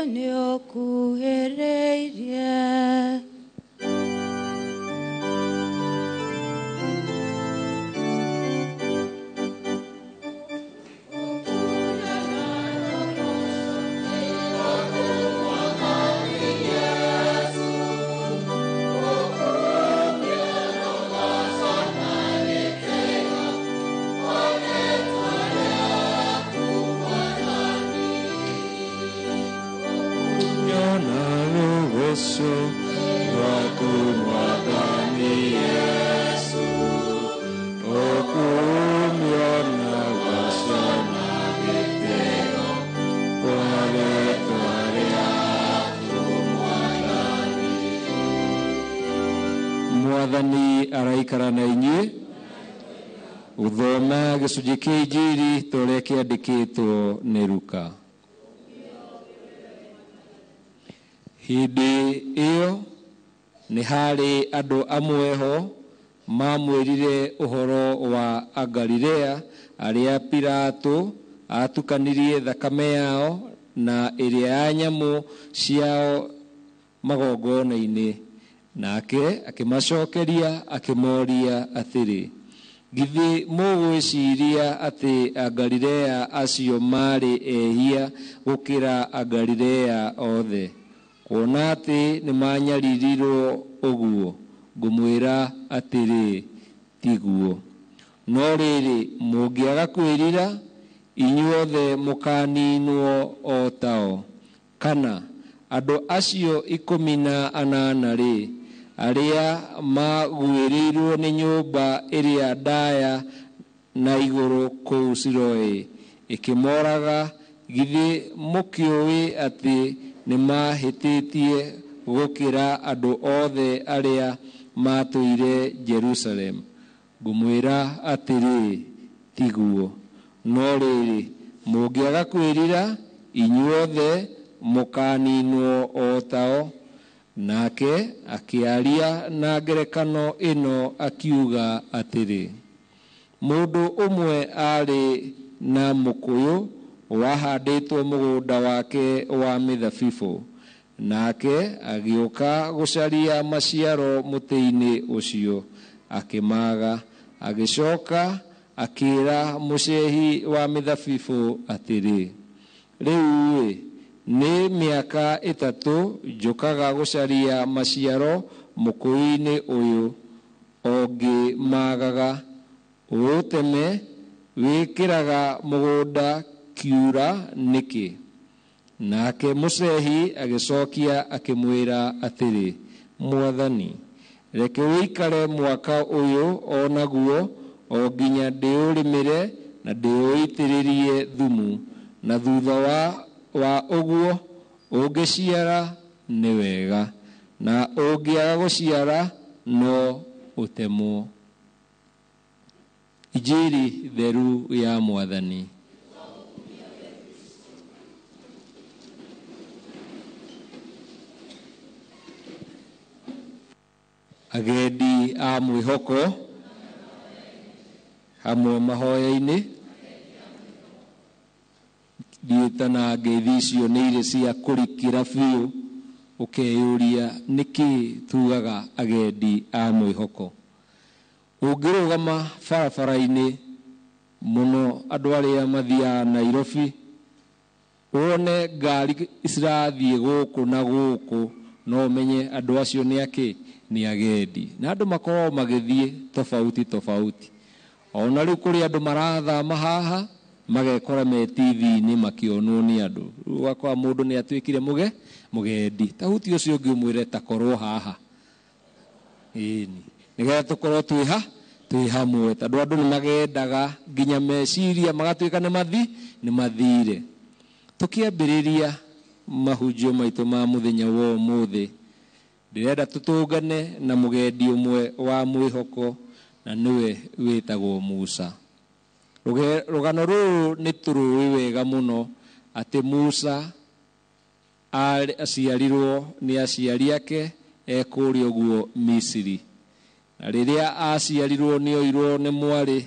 niokuhereirie. Mwathani araikara na inyuĩ. Uthoma gĩcunjĩ kĩa Injili tũrĩa kĩandĩkĩtwo nĩ Luka. Hĩndĩ ĩyo nĩ harĩ andũ amwe ho mamwĩrire ũhoro wa Agalilea arĩa Pilato atukanirie thakame yao na ĩrĩa ya nyamũ ciao magongona-inĩ. Nake akĩmacokeria akĩmoria atĩrĩ, githĩ mũgwĩciria atĩ Agalilea acio marĩ ehia gũkĩra Agalilea othe? Kuona atĩ nĩ manyaririrwo ũguo, ngũmwĩra atĩrĩ, tiguo. No rĩrĩ, mũngĩaga kwĩrira, inyuothe mũkaninwo o tao. Kana andũ acio 18 arĩa magwĩrĩirwo nĩ nyũmba ĩrĩa ndaya na igũrũ kũu Siloe ĩkĩmoraga, githĩ mũkĩũĩ atĩ nĩ mahĩtĩtie gũkĩra andũ othe arĩa matũire Jerusalem? Ngũmwĩra atĩrĩ, tiguo. No rĩrĩ, mũngĩaga kwĩrira, inyuothe mũkaninwo o tao. Nake akĩaria na ngerekano ĩno akiuga atĩrĩ, mũndũ ũmwe arĩ na mũkũyũ wahandĩtwo mũgũnda wake wa mĩthabibũ. Nake agĩũka gũcaria maciaro mũtĩ-inĩ ũcio, akĩmaga. Agĩcoka akĩĩra mũcehi wa mĩthabibũ atĩrĩ, rĩu nĩ mĩaka 3 njũkaga gũcaria maciaro mũkũyũ-inĩ ũyũ, ongĩmagaga. Ũũteme, wĩkĩraga mũgũnda kiura nĩkĩ? Nake mũcehi agĩcokia akĩmwĩra atĩrĩ, Mwathani, reke wĩikare mwaka ũyũ o naguo, o nginya ndĩũrĩmĩre na ndĩũitĩrĩrie thumu, na thutha wa ũguo ũngĩciara nĩ wega, na ũngĩaga gũciara no ũtemwo. Injili theru ya Mwathani. Agendi a mwĩhoko hamwe mahoya-inĩ, ndiĩtana ngeithi icio nĩ irĩ cia kũrikĩra biũ, ũkeyũria nĩkĩ tugaga agendi a mwĩhoko. Ũngĩrũgama barabara-inĩ mũno andũ arĩa mathiaga Nairobi, wone ngari cirathiĩ gũkũ na gũkũ, no ũmenye andũ acio nĩ akĩ? Nĩ agendi. Na andũ makoragwo magĩthiĩ tofauti. Ona rĩu kũrĩ andũ marathama haha, magekora me TV-inĩ makĩonwo nĩ andũ. Ũgakora mũndũ nĩ atuĩkire mũgendi. Tahuti ũcio ũngĩ ũmwĩre ta korwo haha. Ĩni. Nĩgetha tũkorwo twĩ hamwe. Tondũ andũ nĩ magendaga nginya meciria magatuĩka nĩ mathire. Tũkĩambĩrĩria mahunjio maitũ ma mũthenya wa ũmũthĩ, ndĩrenda tũtũngane na mũgendi ũmwe wa mwĩhoko, na nĩwe wĩtagwo Musa. Rũgano rũrũ nĩ tũrũĩ wega mũno atĩ Musa aciarirwo nĩ aciari ake ekũrĩa ũguo Misiri. Na rĩrĩa aciarirwo nĩ oirwo nĩ mwarĩ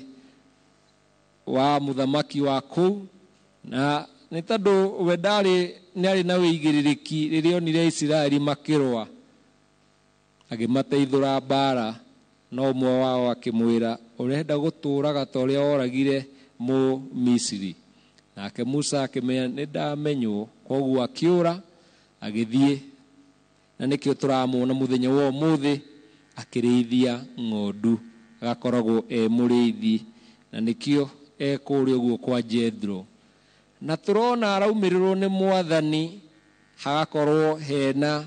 wa mũthamaki wa kũu, na nĩ tondũ we nĩarĩ na wĩigĩrĩrĩki rĩrĩa onire Isiraeli makĩrũa, agĩmateithũra mbara, no ũmwe wao akĩmwĩra, ũrenda gũtũũraga ta ũrĩa woragire Mũmisiri? Nake Musa akĩmenya, nĩ ndamenywo. Koguo akĩũra agĩthiĩ, na nĩkĩo tũramwona mũthenya wa ũmũthĩ akĩrĩithia ng'ondu, agakoragwo mũrĩithi, na nĩkĩo kũrĩa ũguo kwa Jethro. Na tũrona araumĩrĩrwo nĩ Mwathani, hagakorwo hena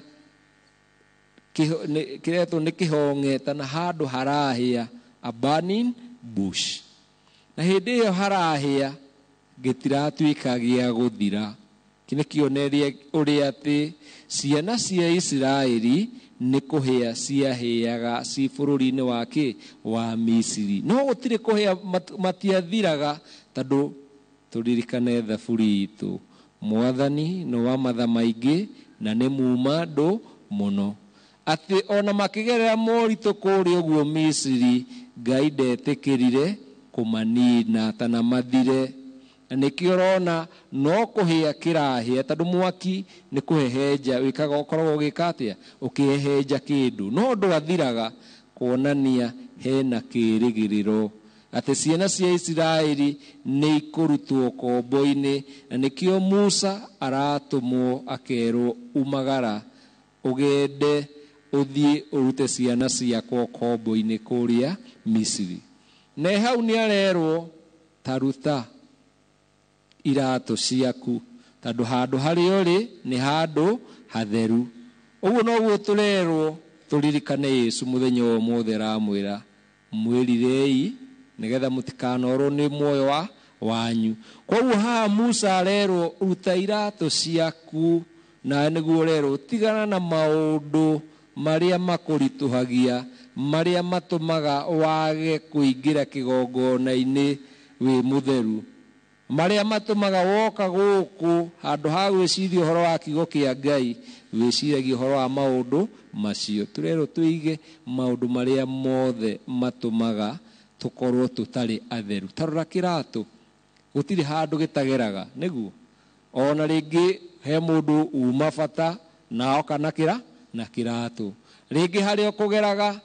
kĩretwo nĩ kĩhong'eta na handũ harahĩa, a burning bush. Na hĩndĩ ĩyo harahĩa gĩtiratuĩka gĩa gũthira. Nĩ kĩoneria ũrĩa atĩ ciana cia Isiraeli nĩ kũhĩa ciahĩaga ci bũrũri-inĩ wa Misiri. No gũtirĩ kũhĩa matiathiraga, tondũ tũririkane thaburi itũ, Mwathani nĩ wa matha maingĩ na nĩ muuma andũ mũno. Atĩ ona makĩgerera moritũ kũrĩa ũguo Misiri, Ngai ndetĩkĩrire kũmanina tana mathire. Na nĩkĩo ũrona no kũhĩa kĩrahĩa, tondũ mwaki nĩ kũhehenja wĩkaga, ũkoragwo ũgĩka atĩa, ũkĩhehenja kĩndũ, no ndwathiraga, kuonania hena kĩĩrĩgĩrĩro atĩ ciana cia Isiraeli nĩ ikũrutwo kombo-inĩ. Na nĩkĩo Musa aratũmwo akerwo, umagara ũgende ũthiĩ ũrute ciana ciakwa kombo-inĩ kũrĩa Misiri. Na hau nĩ arerwo, taruta iratũ ciaku, tondũ handũ harĩa ũrĩ nĩ handũ hatheru. Ũguo noguo tũrerwo tũririkane Yesu mũthenya wa ũmũthĩ aramwĩra, mwĩrirei nĩgetha mũtikanorwo nĩ muoyo wanyu. Koguo haha Musa arerwo, ruta iratũ ciaku, na nĩguo ũrerwo tigana na maũndũ marĩa makũritũhagia, marĩa matũmaga wage kũingĩra kĩgongona-inĩ wĩ mũtheru, marĩa matũmaga woka gũkũ handũ ha gwĩciria ũhoro wa kiugo kĩa Ngai, wĩciragia ũhoro wa maũndũ macio. Tũrerwo tũige maũndũ marĩa mothe matũmaga tũkorwo tũtarĩ atheru. Tarora kĩratũ, gũtirĩ handũ gĩtageraga, nĩguo ona rĩngĩ he mũndũ uma bata na oka na kĩratũ. Rĩngĩ harĩa ũkũgeraga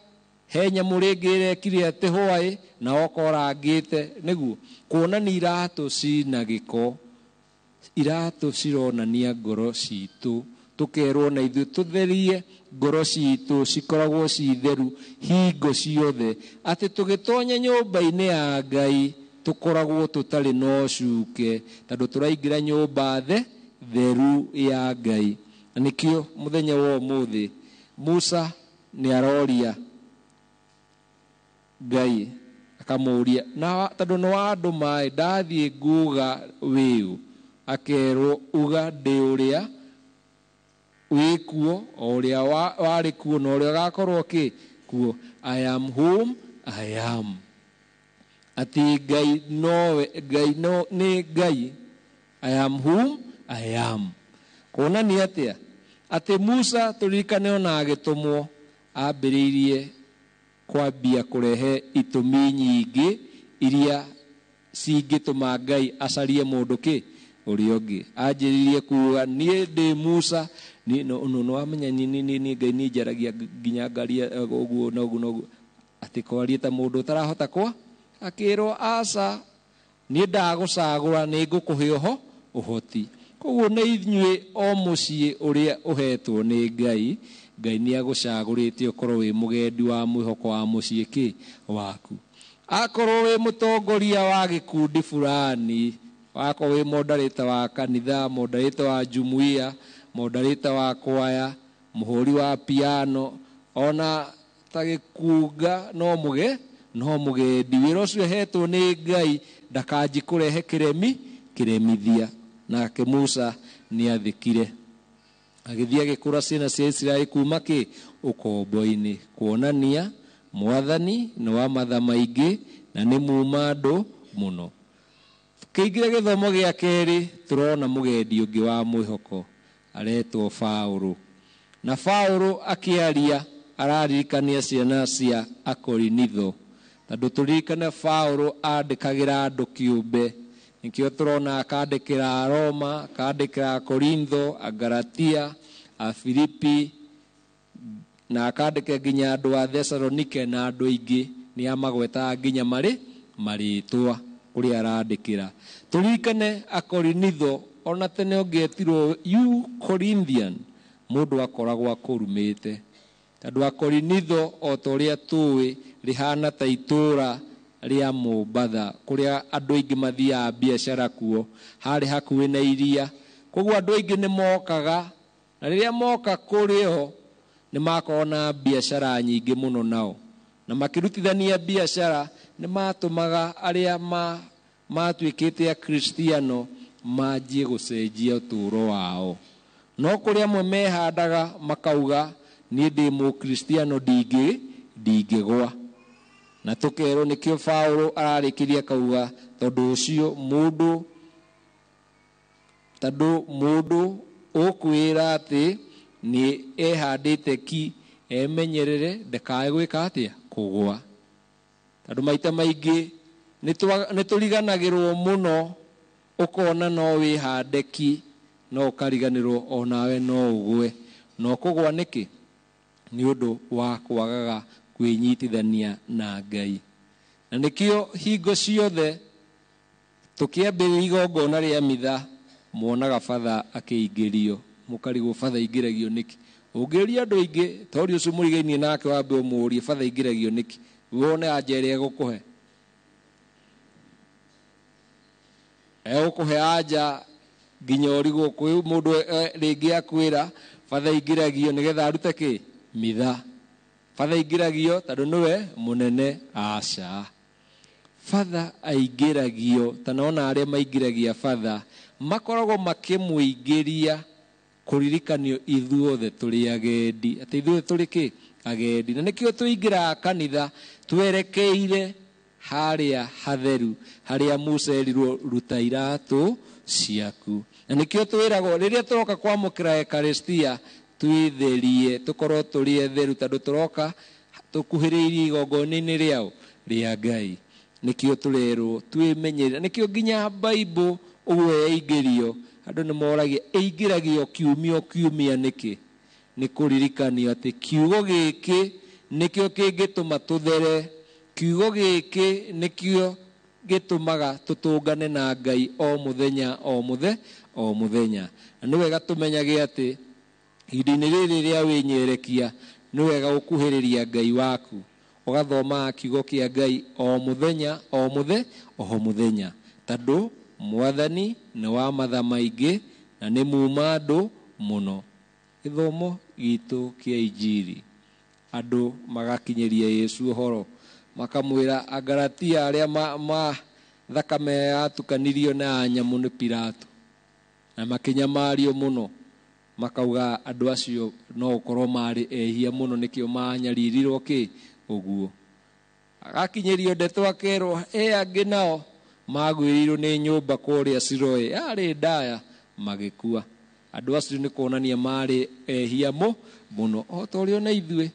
he nyamũ rĩngĩ ĩrekire atĩ hwaĩ na oka ũrangĩte, nĩguo kuonania iratũ cina gĩko. Iratũ cironania ngoro citũ, tũkerwo na ithuĩ tũtherie ngoro citũ cikoragwo ci theru hingo ciothe, atĩ tũgĩtonya nyũmba-inĩ ya Ngai tũkoragwo tũtarĩ na ũcuke, tondũ tũraingĩra nyũmba theru ya Ngai. Na nĩkĩo mũthenya wa ũmũthĩ Musa nĩ aroria Ngai, akamũria, na tondũ nĩ wa andũ maĩ, ndathiĩ nguga wĩũ, akerwo uga ndĩ ũrĩa wĩkuo, o ũrĩa warĩ kuo na ũrĩa ũgakorwo kuo, I am whom I am. Atĩ Ngai nowe, Ngai no nĩ Ngai, I am whom I am. Kuonania atĩa? Atĩ Musa tũririkane ona agĩtũmwo ambĩrĩirie kwambia kũrehe itũmi nyingĩ iria cingĩtũma Ngai acarie mũndũ ũrĩa ũngĩ. Anjĩrĩirie kuuga, niĩ ndĩ Musa, no amenya niĩ Ngai nĩ njaragia nginya ngaria ũguo na ũguo, atĩ kwaria ta mũndũ ũtarahota akĩrwo aca, niĩ ndagũcagũra nĩ ngũkũhe ũhoti. Koguo nĩ inyuĩ o mũciĩ ũrĩa ũhetwo nĩ Ngai, Ngai nĩ agũcagũrĩte ũkorwo wĩ mũgendi wa mwĩhoko wa mũciĩ waku. Akorwo wĩ mũtongoria wa gĩkundi fulani, wakorwo wĩ moderator wa kanitha, moderator wa jumuiya, moderator wa kwaya, mũhũri wa piano, ona ta gĩkunga no mũgendi. Wĩra ũcio hetwo nĩ Ngai, ndakanji kũrehe kĩremithia. Nake Musa nĩ athikire, agĩthiĩ agĩkũra ciana cia Isiraeli kuma ũkombo-inĩ, kuonania Mwathani nĩ wa matha maingĩ na nĩ muuma andũ mũno. Kĩingĩre gĩthomo gĩa kerĩ, tũrona mũgendi ũngĩ wa mwĩhoko aretwo Paũlũ. Na Paũlũ akĩaria araririkania ciana cia Akorinitho, tondũ tũririkane Paũlũ andĩkagĩra andũ kĩũmbe nikio turona akandikira Roma, akandikira Korintho, Agalatia, Afilipi, na akandikira nginya andu a Thessalonike na andu aingi ni amagweta nginya maritwa kuri arandikira. Turirikane Akorinitho ona tene ongetirwo you Corinthian, mundu akoragwo akurumite. Tondu Akorinitho o toria tuwi rihana ta itura ria Mombatha kuria andu aingi mathia biashara kuo, hari hakuhi na iria. Koguo andu aingi ni mokaga, na riria moka kurio ni makona biashara nyingi muno nao, na makirutithania biashara ni matumaga aria matuikite a Kristiano manjie gucenjia uturo wao. No kuria amwe mehandaga makauga ni ndi mu Kristiano ndingigwa, na tukero nikio Paulo ararikiria kauga tondu ucio mundu ukwira ati ni ehandite ki emenyerere ndakae gwika atia kugwa. Tondu maita maingi nituriganagirwo muno, ukona no wihande ki no ukariganirwo onawe no ugwe. No kugwa niki? Ni undu wa kwagaga kwinyitithania na Ngai. Na nikio hingo ciothe tukiambia igongona ria mitha muonaga Father akiingirio, mukarigwo Father ingiragio niki? Ungiria andu aingi tori ucio murigainie nake wambe umurie Father ingiragio niki, wone anja ria gukuhe gukuhe anja nginya urigwo kwi mundu ringi akwira Father ingiragio nigetha arute ki mitha. Father ingiragio tondu niwe munene? Aca. Father aingiragio tanona aria maingiragia Father makoragwo makimuingiria kuririkanio ithuothe turi agendi, ati ithuothe turi ki agendi. Na nikio tuingira kanitha twerekeire haria hatheru haria Musa erirwo ruta iratu ciaku. Na nikio twiragwo riria turoka kwamukira ekaristia twitherie, tukorwo turi etheru tondu turoka tukuhiriirie igongona-ini riao ria Ngai. Nikio turerwo twimenyerere. Nikio nginya Bible uguo yaingirio andu ni moragia ingiragio kiumia niki? Ni kuririkanio ati kiugo giki nikio kingituma tuthere, kiugo giki nikio gitumaga tutungane na Ngai o muthenya o muthenya. Ni wega tumenyage ati hindini riri ria winyerekia ni wega gukuhiriria Ngai waku, ugathoma kiugo kia Ngai o muthenya o muthenya, tondu Mwathani ni wa matha maingi na ni muma andu muno. Githomo gitu kia injiri andu magakinyeria Yesu uhoro, makamwira Agalatia aria thakame yatukanirio na nyamu ni Pilato, na makinyamario muno, makauga andu acio no ukorwo mari ehia muno nikio manyaririrwo ki uguo. Agakinyerio ndeto akerwo angi nao magwirirwo ni nyumba kuria Siloe yari ndaya magikua. Andu acio ni kuonania mari ehia muno, o torio na ithue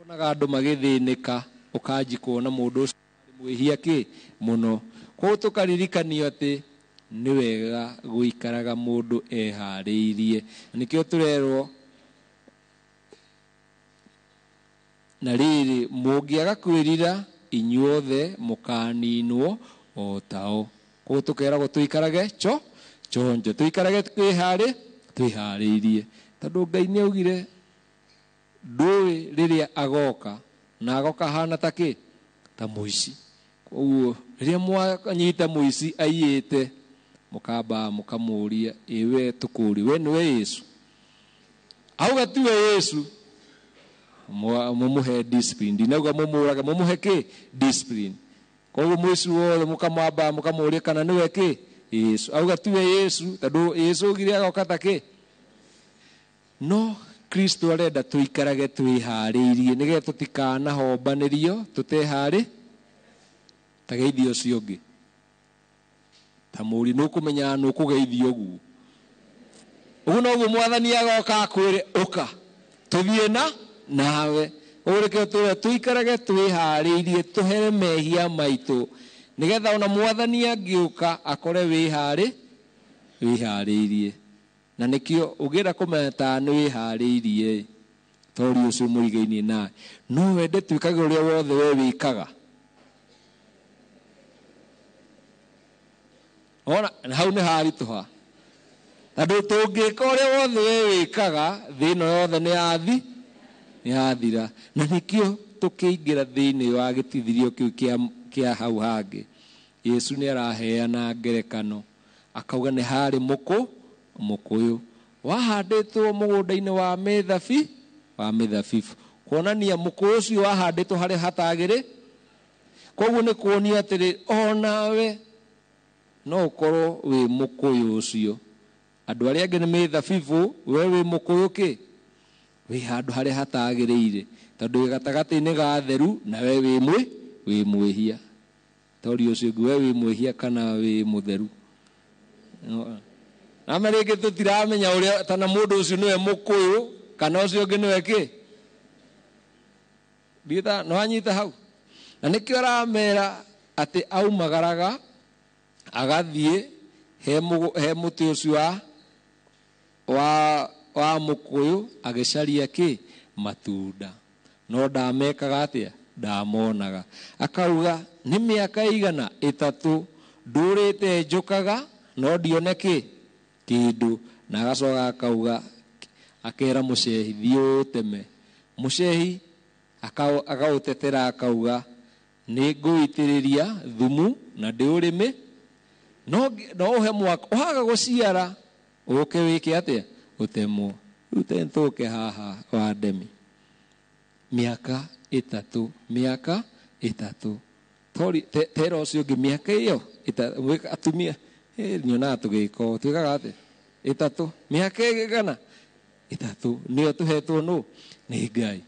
onaga andu magithinika ukanji kuona mundu ucio mwihia ki muno. Kwa tukaririkanio ati ni wega guikaraga mundu ehariirie. Nikio turerwo na riri mungiaga kwirira inyuothe mukaninwo o tao. Kwa tukeragwo tuikarage chonjo, tuikarage twihariirie, tondu Ngai ni augire ndui riria agoka na agoka hana taki ta muici. Koguo riria mwanyita muici aiyite mukamba mukamuria iwe tukuri we niwe Yesu? Auga tiwe Yesu, mumuhe discipline. Dinauga mumuraga mumuhe ki discipline. Koguo muici wothe mukamwamba mukamuria kana niwe ki Yesu. Auga tiwe Yesu tondu Yesu ugire agoka taki. No Kristo arenda tuikarage twihariirie nigetha tutikana hombanirio tutehari tageithio ucio ungi. Ta muri nukumenya nukugeithio uguo. Uguo noguo Mwathani agoka akwire uka tuthie nawe. Ureke tuikarage twihariirie tuhere mehia maitu nigetha ona mwathani angiuka akore wihariirie. Na nikio ugira kumeta ni wihariirie tori ucio muigaini nawe no wende twikage uria wothe we wikaga. Ona hau ni harituha tondu tungika uria wothe we wikaga thino yothe ni yathira. Na nikio tukiingira thiini wa gitithirio kiu kia hau hangi Yesu ni araheana ngerekano akauga ni hari mukuyu wahanditwo mugunda-ini wa mithabibu kuonania mukuyu ucio wahanditwo hari hatagiri. Koguo ni kuonia atiri onawe no ukorwo wi mukuyu ucio. Andu aria angi ni mithabibu we wi mukuyu ki wi handu hari hatagiriire tondu wi gatagati-ini ga theru na we wi mwihia. Tori ucio we wi mwihia kana wi mutheru. Na mereke tutiramenya uria tana mundu ucio niwe mukuyu kana ucio ungi niwe ki bitha no anyita hau. Na nikio aramera ati aumagaraga agathie he muti ucio wa mukuyu agicaria ki matunda no ndamekaga atia ndamonaga. Akauga ni miaka igana 3 ndurite njukaga no ndione ki kindu. Na agacoka akauga akera mucehi thio teme. Mucehi akautetera akauga ni nguitiriria thumu na ndiurime no uhe mwaka uhaga guciara uke wiki atia utemwo. Rute ntuke haha wa ndemi miaka 3 tori tera ucio ungi miaka iyo atumia nyona tugiko twikaga atia 3 miaka igana 3 nio tuhetwo no ni Ngai.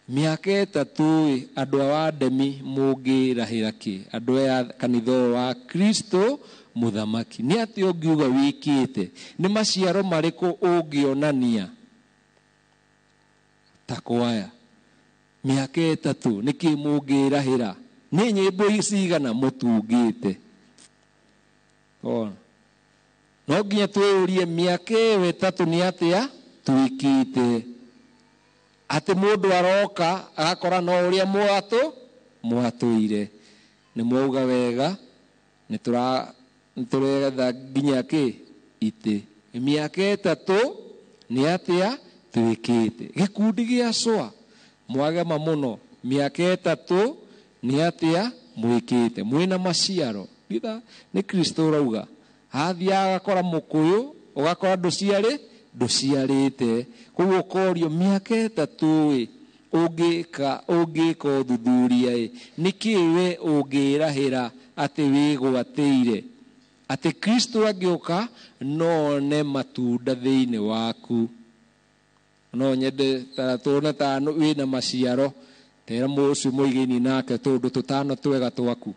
Miaka 3 andu a ndemi mungirahira ki andu ya kanitha wa Kristo muthamaki ni ati ungiuga wikite ni maciaro mariku ungionania takwaya miaka 3 niki mungirahira ni nyimbo icigana mutungite. Ona no nginya twiyurie miaka 3 ni atia twikite ati mundu aroka agakora no uria mwatuire ni mwauga wega ni turetha nginya ki ite miaka 3 ni atia twikite. Gikundi gia cwa mwagema muno miaka 3 ni atia mwikite mwina maciaro. Bitha ni Kristo urauga athia agakora mukuyu ugakora nduciarite. Koguo korio miaka 3 ungika uthuthuria niki we ungirahira ati wigwatire ati Kristo agiuka none matunda thiini waku. No nyende taratone tano wina maciaro tera mucio muigini nake tundu 5 twega twaku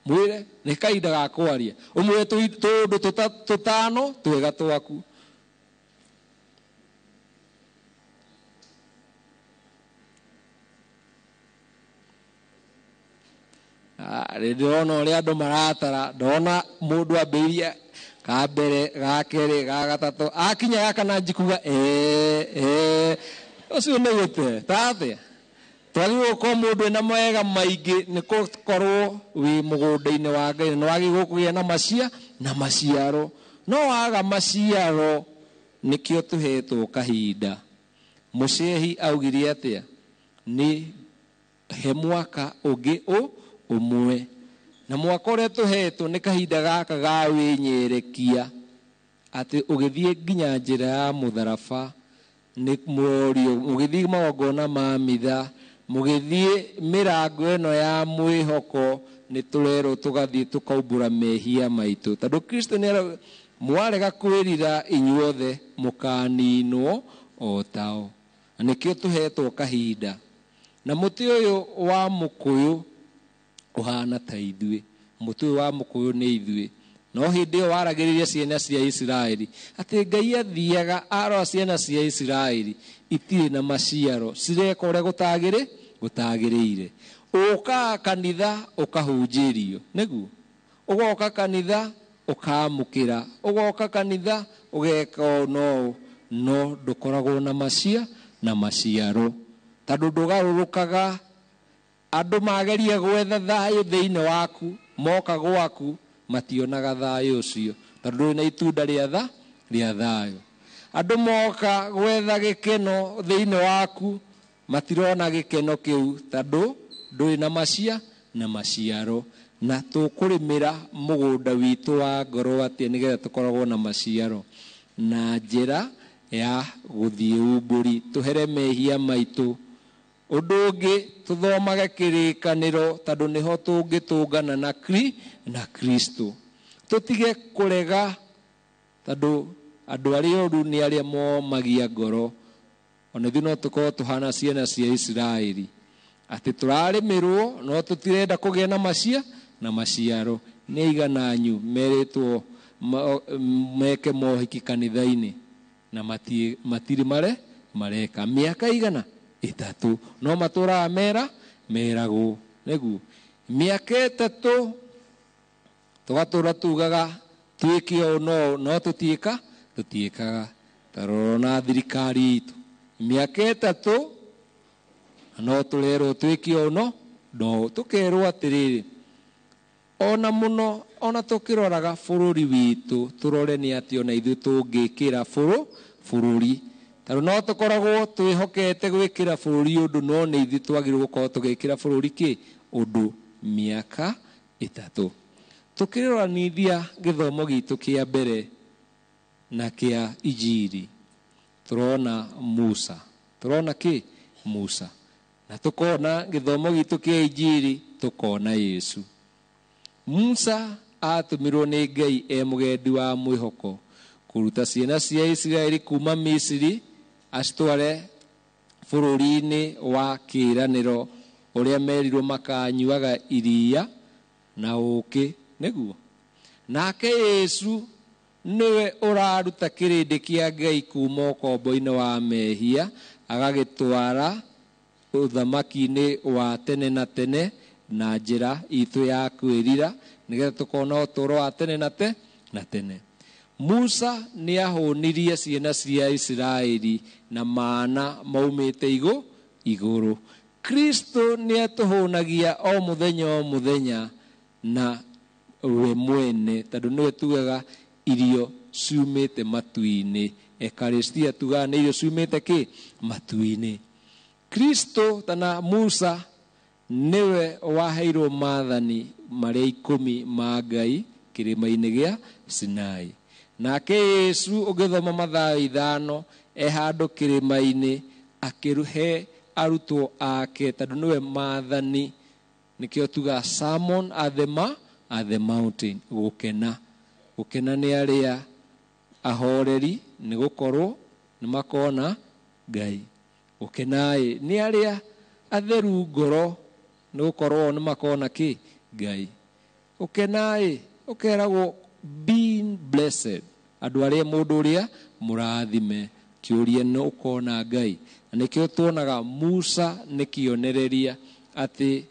mwire ni kaida ga kwaria umwe tundu 5 twega twaku. Ndona uria andu maratara ndona mundu ambiria ka mbere ga keri ga gatatu akinya gakana njikuga ucio ni gute tate twagirwo ko mundu ena mawega maingi ni gukorwo wi mugunda-ini wa Ngai no wagirwo kugia na maciaro no waga maciaro nikio tuhetwo kahinda. Mucehi augire atia ni he mwaka ungi umwe na mwaka uria tuhetwo ni kahinda gaka ga winyerekia ati ugithie nginya njira ya mutharaba ni morio mugithie magongona ma mitha mugithie mirango eno ya mwihoko ni turero tugathie tukaumbura mehia maitu tondu Kristo ni mwarega kwirira inyuothe mukaninwo o tao. Nikio tuhetwo kahinda na muti uyu wa mukuyu uhana ta ithui. Muti wa mukuyu ni ithui no hindi yo waragiriria ciana cia Israeli ati Ngai athiaga aro ciana cia Israeli itire na maciaro cireka uria gutagiriire Uka kanitha ukahunjirio niguo, ugoka kanitha ukamukira, ugoka kanitha ugeka no ndukoragwo na maciaro tondu ndugarurukaga. Andu mageria gwetha thayo thiini waku, moka gwaku mationaga thayo ucio tondu na itunda ria thayo. Andu moka gwetha gikeno thiini waku, matirona gikeno kiu tondu nduri na maciaro. Na tukurimira mugunda witu wa ngoro atia nigetha tukoragwo na maciaro na njira ya guthie umburi, tuhere mehia maitu. Undu ungi tuthomage kirikaniro tondu niho tungitungana na Kristo. Tutige kurega tondu andu aria oru ni aria momagia ngoro. Ona ithuĩ no tukorwo tuhana ciana cia Israeli, ati turarimirwo no tutirenda kugia na maciaro. Ni aigana anyu meritwo meke mohiki kanitha-ini na matiri mareka miaka igana 3, no maturaga meragwo niguo miaka 3 tugatura tugaga twike no tutiikaga. Tarona thirikari itu miaka 3 no turerwo twike no tukerwo atiriri. Ona muno ona tukiroraga bururi witu turore ni ati ona ithu tungikira bururi. Tondu no tukoragwo twihokete gwikira bururi undu, no ni ithu twagirwo gukorwo tugikira bururi undu miaka 3. Tukiroranithia githomo gitu kia mbere na kia injiri, turona Musa, Musa, na tukona githomo gitu kia injiri tukona Yesu. Musa atumirwo ni Ngai mugendi wa mwihoko kuruta ciana cia Israeli kuma Misiri acitware bururi-ini wa kiraniro uria merirwo makanyuaga iria na uki niguo. Nake Yesu niwe uraruta kirindi kia Ngai kuma ukombo-ini wa mehia agagitwara uthamaki-ini wa tene na tene na njira itu ya kwirira nigetha tukona uturo wa tene na tene. Musa ni ahunirie ciana cia Israeli na mana maumite iguru. Kristo ni atuhunagia o muthenya na we mwene tondu niwe tugaga irio ciumite matu-ini. Ekaristia tugaga ni irio ciumite matu-ini. Kristo tana Musa niwe waheirwo maathani maria 10 ma Ngai kirima-ini gia Sinai. Nake Yesu ugithoma Mathayo 5 handu kirima-ini akiruhe arutwo ake tondu niwe maathani, nikio tuga sermon at the mountain. Gukena ni aria ahoreri ni gukorwo ni makona Ngai. Gukenai ni aria atheru ngoro ni gukorwo ni makona Ngai. Gukenai ukeragwo being blessed, andu aria mundu uria murathime kiuria no ukona Ngai. Nikio tuonaga Musa ni kionereria ati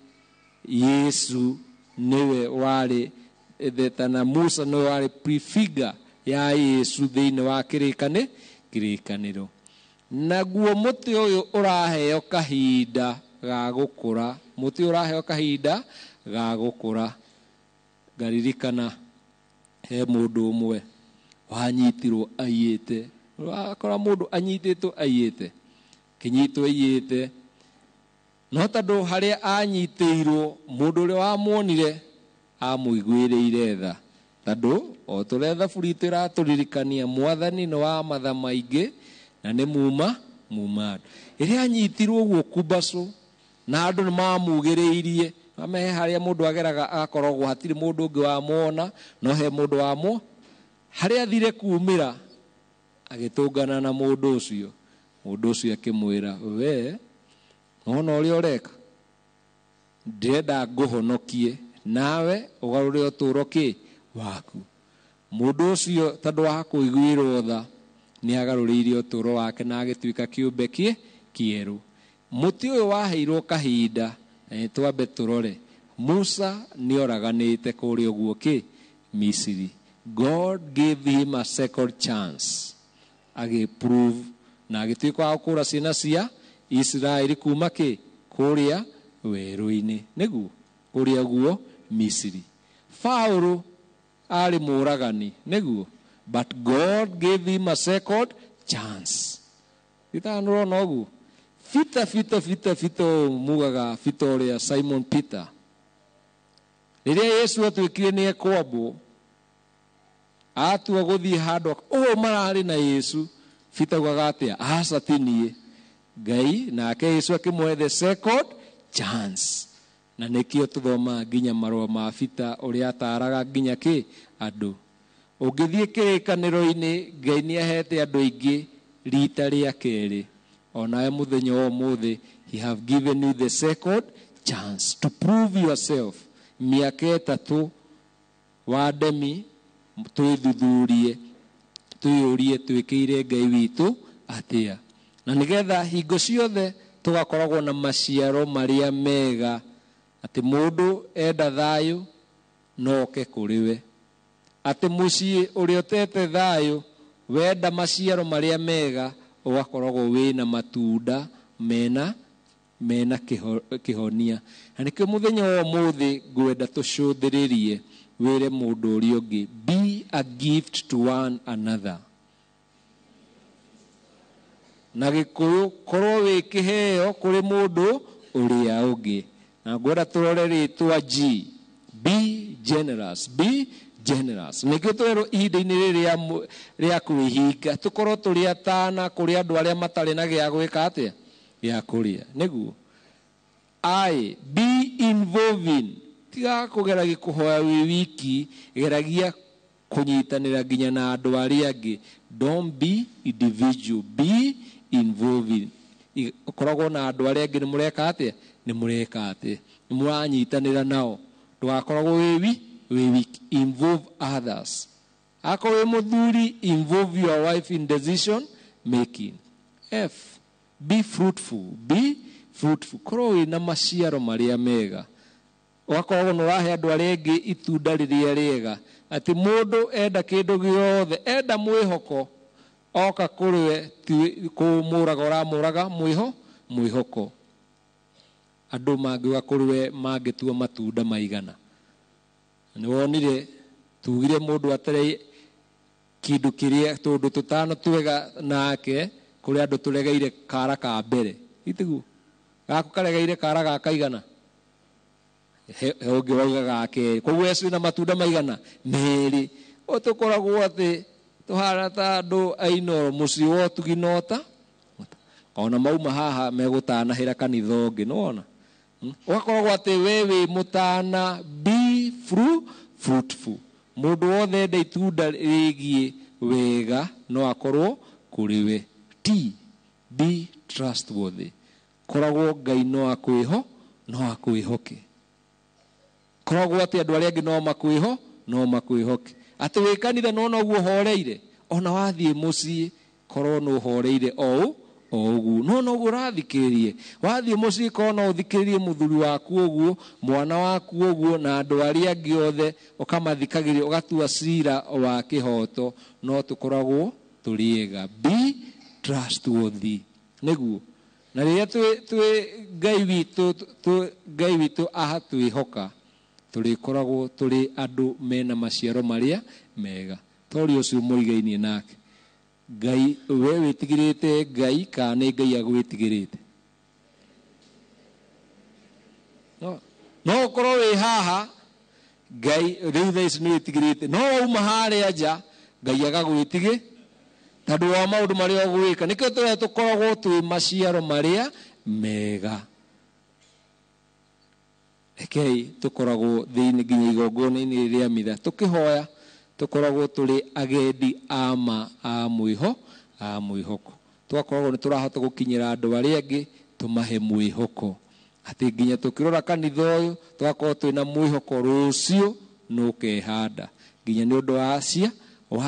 Yesu niwe wari tana Musa niwe wari prefigure ya Yesu thiini wa kirikaniro. Naguo muti uyu uraheo kahinda ga gukura, muti uraheo kahinda ga gukura. Ngaririkana he mundu umwe wanyitirwo aiyite. Akora mundu anyititwo aiyite, kinyitwo aiyite, no tondu haria anyitiirwo mundu uria wamuonire amuiguiriire tha. Tondu o turetha burito iraturirikania mwathani ni wa matha maingi na ni muma iria anyitirwo guo kubacu na andu ni mamugiriirie. Ame haria mundu ageraga agakoragwo hatiri mundu ungi wamwona, no he mundu wamo haria athire kumira agitungana na mundu ucio. Mundu ucio akimwira, we nona uria ureka, ndirenda nguhonokie nawe ugarure uturo waku. Mundu ucio tondu wa kuiguirwo tha ni agaruriire uturo wake na agituika kiumbe kieru. Muti uyu waheirwo kahinda Twambe turore Musa nioraganite kuri oguo ki Misiri. God gave him a second chance. Agiprove na agituika wa kura ciana cia Israeli kuma ki kuria weru-ini niguo kuria guo Misiri. Paulo ari muragani niguo, but God gave him a second chance. Itanro nogu fita mugaga Victoria Simon Peter. Riria Yesu atwikire ni ekwambo atua guthii handu marari na Yesu fita gwagatia asatinie Ngai nake Yesu akimwe the second chance. Na nikio tuthoma nginya marua ma fita uria ataraga nginya ki andu ungithie kirikaniro-ini Ngai ni ahete andu aingi rita ria keri. Onawe muthenya wa umuthi he have given you the second chance to prove yourself. Miaka itatu wademi twithuthurie tuyurie twikire Ngai witu atia, na nigetha hingo ciothe tugakoragwo na maciaro maria mega, ati mundu enda thayu noke kuriwe, ati mucii uria utete thayu wenda maciaro maria mega ugakoragwo wina matunda mena kihonia. Na nikio muthenya wa umuthi ngwenda tucuthiririe wire mundu uri ungi, be a gift to one another. Na gikuyu korwo wi kiheo kuri mundu uria ungi. Na ngwenda turore ritwa G, be generous, be generous. Nikio twero ihinda-ini riria ria kwihinga tukorwo turi atana kuri andu aria matari na gia gwika atia gia kuria niguo. Be involving, tiga kugeragia kuhoya wi wiki, geragia kunyitanira nginya na andu aria angi. Don't be individual, be involving. Ukoragwo na andu aria angi ni mureka atia ni muranyitanira nao, ndugakoragwo wi wiki. Involve others. Akorwo muthuri, involve your wife in decision making. F, be fruitful, be fruitful. Korwo na maciaro maria mega, ugakorwo no rahe andu aria angi itunda riria riega, ati mundu enda kindu giothe, enda mwihoko oka kuriwe kumuraga uramuraga mwihoko. Andu mangiuga kuriwe mangitua matunda maigana. Ni wonire tugire mundu atare kindu kiria tundu tutano twega nake kuri andu turegeire kara ka mbere itigu gaku karegeire kara ga kaigana he ungi wauga gake koguo Yesu na matunda maigana meri utukoragwo ati tuhana ta andu ainoro muci wo tuginota ona mauma haha megutanahira kanitha ungi nona ugakoragwo ati wewe mutana be fruitful. Mundu wothe enda itunda rigie wega no akorwo kuriwe. T, be trustworthy. Koragwo Ngai no akwihoke. Koragwo ati andu aria angi no makwihoke. Ati wi kanitha no noguo horeire, ona wathie mucii korwo no horeire o uguo no noguo rathikirie. Wathie mucii korwo no uthikirie muthuri waku uguo, mwana waku uguo, na andu aria angi othe ukamathikagiria, ugatua cira wa kihoto. No tukoragwo turiega. Be trustworthy niguo. Na riria twi Ngai witu aha twihoka, turikoragwo turi andu mena maciaro maria mega. Tori ucio muigainie nake Ngai, we witigirite Ngai kana ni Ngai agwitigirite? No ukorwo wi haha Ngai riu thaici ni witigirite, no uma haria nja Ngai agagwitigi tondu wa maundu maria ugwika. Nikio tukoragwo twi maciaro maria mega. Ekei tukoragwo thiini nginya igongona-ini riria mitha tukihoya, tukoragwo turi agendi ama a mwihoko. Tugakoragwo ni turahota gukinyira andu aria angi tumahe mwihoko, ati nginya tukirora kanitha uyu tugakorwo twina mwihoko rucio nukehanda nginya ni undu wa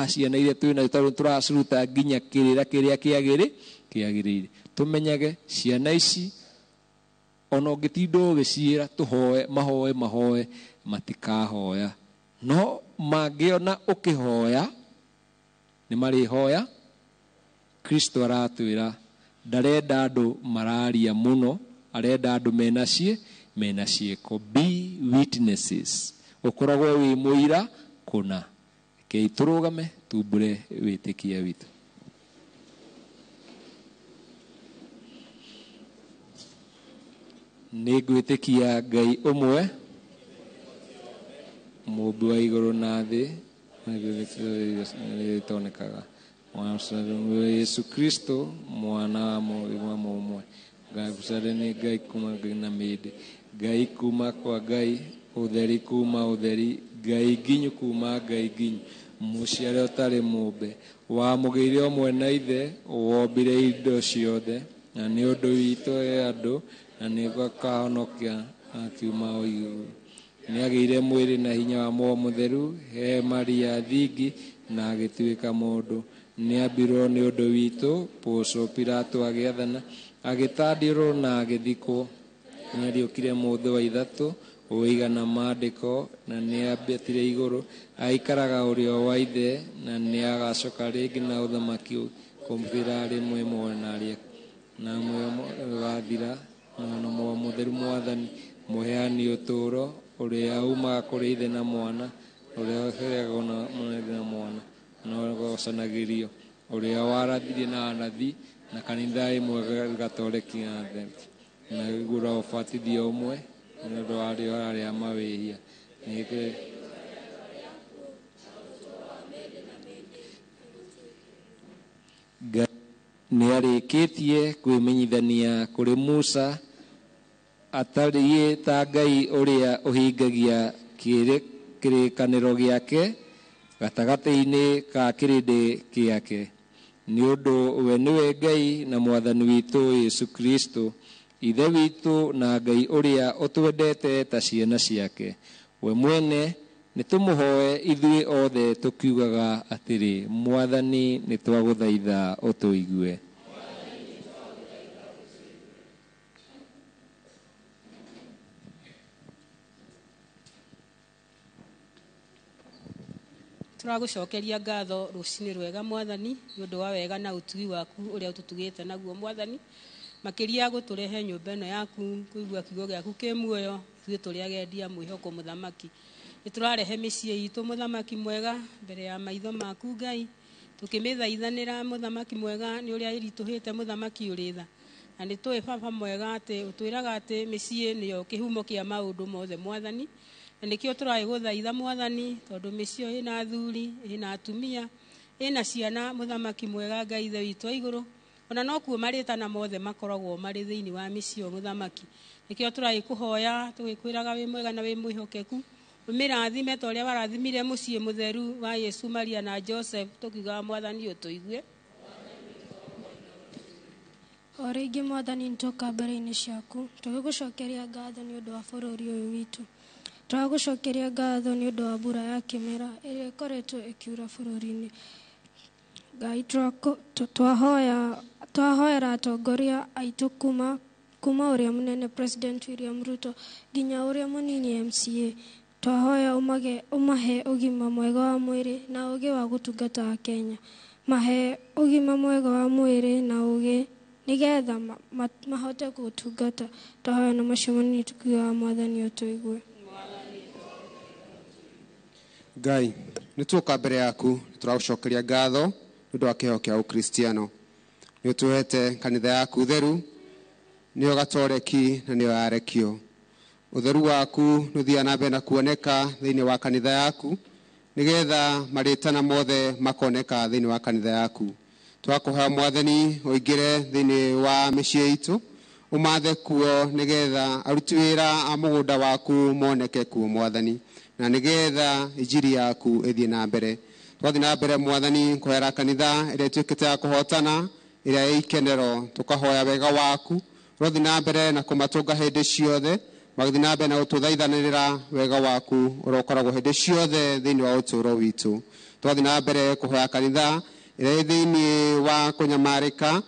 ciana iria twina turaciruta nginya kirira kiria kiagirire. Tumenyage ciana ici ona ũngĩtinda ũgĩciĩra tũhoe mahoe matikahoya, no mangĩona ũkĩhoya nĩ marĩhoya. Kristo aratwĩra ndarenda andũ mararia mũno, arenda andũ mena ciĩko. Be witnesses, ũkoragwo wĩ mũira kũna. Kei tũrũgame tumbũre wĩtĩkia witũ. Nĩ ngwĩtĩkia Ngai ũmwe, mũmbi wa igũrũ na thĩ, tonekaga Yesu Kristo mwana wa Mũrũ ũmwe, Ngai Ngai kuma na mĩndĩ, Ngai kuma kwa Ngai, ũtheri kuma ũtheri, Ngai nginyu kuma Ngai nginyu, mũciare ũtarĩ mũmbe, wamũgĩire ũmwe na ithe, wombire indo ciothe, na nĩ ũndũ witũ andũ, na nĩguo akahonokia akiuma o igũrũ. Nĩagĩire mwĩrĩ na hinya wa Muoyo Mũtheru, he Maria thingi, na agĩtuĩka mũndũ. Nĩambirwo nĩ ũndũ witũ, Pũncio Pilato agĩathana, agĩtandĩrwo na agĩthikwo. Nĩariũkire mũthĩ wa ithatũ, ũigana maandĩko, na nĩambatire igũrũ, aikaraga ũrĩo wa ithe, na nĩagacoka rĩngĩ na ũthamaki kũmũkĩra rĩmwe na rĩo, na muoyo wathira, na Muoyo Mũtheru Mwathani, mũheani ũtũũro, ũrĩa umaga kũrĩ ithe na mwana, ũrĩa ũheagwo na mwana, na ũgocanagĩrio, ũrĩa warathirie na anathi, na kanitha ĩmwe gatoleki na gũra ũbatithio ũmwe, nĩ ũndũ wa arĩa mawĩhia. Nĩarĩkĩtie kwĩmenyithania kũrĩ Musa, atariĩ ta Ngai ũrĩa ũhingagia kĩrĩkanĩro gĩake gatagatĩ-inĩ ka kĩrĩndĩ gĩake. Nĩ ũndũ we nĩwe Ngai na Mwathani witũ Yesu Kristo, ithe witũ na Ngai ũrĩa ũtwendete ta ciana ciake. We mwene nĩtũmũhoe ithuĩ othe tũkiugaga atĩrĩ, Mwathani nĩtwagũthaitha ũtũigue. Tũragũcokeria ngatho rũcinĩ rwega Mwathani, nĩ ũndũ wa wega na ũtugi waku ũrĩa ũtũtugĩte naguo Mwathani, makĩria gũtũrehe nyũmba ĩno yaku, kũigua kiugo gĩaku kĩ muoyo, ithuĩ tũrĩ agendi a mwĩhoko Mũthamaki. Nĩtũrarehe mĩciĩ itũ Mũthamaki mwega mbere ya maitho maku Ngai, tũkĩmĩthaithanĩra Mũthamaki mwega, nĩ ũrĩa ĩritũhĩte Mũthamaki ũrĩ tha, na nĩtũĩ Baba mwega atĩ ũtwĩraga atĩ mĩciĩ nĩyo kĩhumo kĩa maũndũ mothe Mwathani, na nĩkĩo tũragũthaitha Mwathani, tondũ mĩciĩ ĩyo ĩna athuri, ĩna atumia, ĩna ciana Mũthamaki mwega Ngai ithe witũ wa igũrũ, ona no kuo marĩtana mothe makoragwo marĩ thĩinĩ wa mĩciĩ ĩyo Mũthamaki. Nĩkĩo tũragĩkũhoya tũgĩkwĩraga wĩ mwega na wĩ mwĩhokeku, ũmĩrathime ta ũrĩa warathimire mũciĩ mũtheru wa Yesu, Maria na Joseph, tũkiugaga Mwathani ũtũigue. O rĩngĩ Mwathani nĩtũka mbere-inĩ ciaku, tũgĩgũcokeria ngatho nĩ ũndũ wa bũrũri ũyũ witũ. Tũragũcokeria ngatho nĩ ũndũ wa mbura ya kĩmera ĩrĩa ĩkoretwo ĩkiura bũrũri-inĩ. Ngai twahoera atongoria aitũ kuma ũrĩa mũnene President William Ruto nginya ũrĩa mũnini MCA. Twahoya ũmahe ũgima mwega wa mwĩrĩ na ũgĩ wa gũtungata Kenya. Mahe ũgima mwega wa mwĩrĩ na ũgĩ nĩgetha mahote gũtungata. Twahoya na macio manini tukiugaga Mwathani ũtũigue. Ngai, nĩtũka mbere yaku, tũragũcokeria ngatho nĩ ũndũ wa kĩheo kĩa ũkristiano. Nĩũtũhete kanitha yaku theru, nĩyo gatoleki na nĩyo yarekio. Ũtheru waku nĩũthiaga na mbere na kuoneka thĩinĩ wa kanitha yaku, nĩgetha marĩtana mothe makoneka thĩinĩ wa kanitha yaku. Twakũhoya Mwathani ũingĩre thĩinĩ wa mĩciĩ itũ, ũmathe kuo nĩgetha aruti wĩra a mũgũnda waku moneke kuo Mwathani, na nĩgetha injiri yaku ĩthiĩ na mbere. Twathiĩ na mbere Mwathani kũhera kanitha ĩrĩa ĩtuĩkĩte ya kũhotana, ĩrĩa ĩ ikenero, tũkahoya wega waku, rothiĩ na mbere na kũmatũnga hĩndĩ ciothe, magĩthiĩ na mbere na gũtũthaithanĩrĩra wega waku ũrokoragwo hĩndĩ ciothe thĩinĩ wa ũtũũro witũ. Twathiĩ na mbere kũhoya kanitha ĩrĩa ĩ thĩinĩ wa kũnyamarĩka,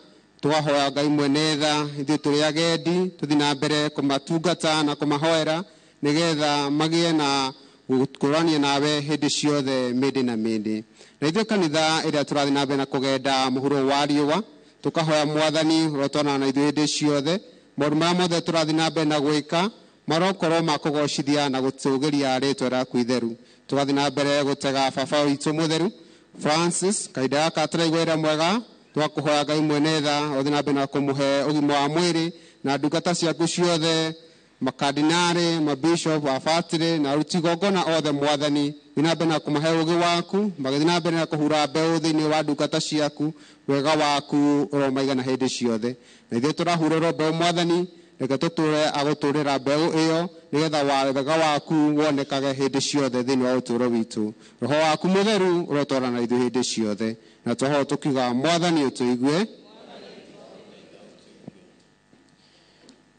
twahoya Ngai mwene tha ithuĩ tũrĩ agendi tũthiĩ na mbere kũmatungata na kũmahoera nĩgetha magĩe na gũkũrania nawe hĩndĩ ciothe mĩndĩ na mĩndĩ. Na ithuĩ kanitha ĩrĩa tũrathiĩ na mbere na kũgenda mũhuro wa riũa tũkahoya Mwathani ũrĩa ũtwaranaga na ithuĩ hĩndĩ ciothe maũndũ marĩa mothe tũrathiĩ na mbere na gwĩka marokorwo ma kũgocithia na gũtũgĩria rĩtwa rĩaku itheru. Tũgathiĩ na mbere gũtega baba witũ mũtheru Francis kahinda gaka tũraigua wĩra mwega twakũhoya Ngai mwene tha ũthiĩ na mbere na kũmũhe ũgima wa mwĩrĩ na ndungata ciaku ciothe makardinari mabishop abatĩrĩ na aruti igongona othe Mwathani thiĩ na mbere na kũmahe ũgĩ waku magĩthiĩ na mbere na kũhura mbeũ thĩinĩ wa ndungata ciaku wega waku ũromaigana hĩndĩ ciothe. Na ithuĩ tũrahurĩrwo mbeũ Mwathani reke tũtũre agũtũrĩra mbeũ ĩyo nĩgetha wega waku wonekage hĩndĩ ciothe thĩinĩ wa ũtũũro witũ. Roho waku mũtheru ũrotwarana na ithuĩ hĩndĩ ciothe na tũhoya tũkiuga Mwathani ũtũigue.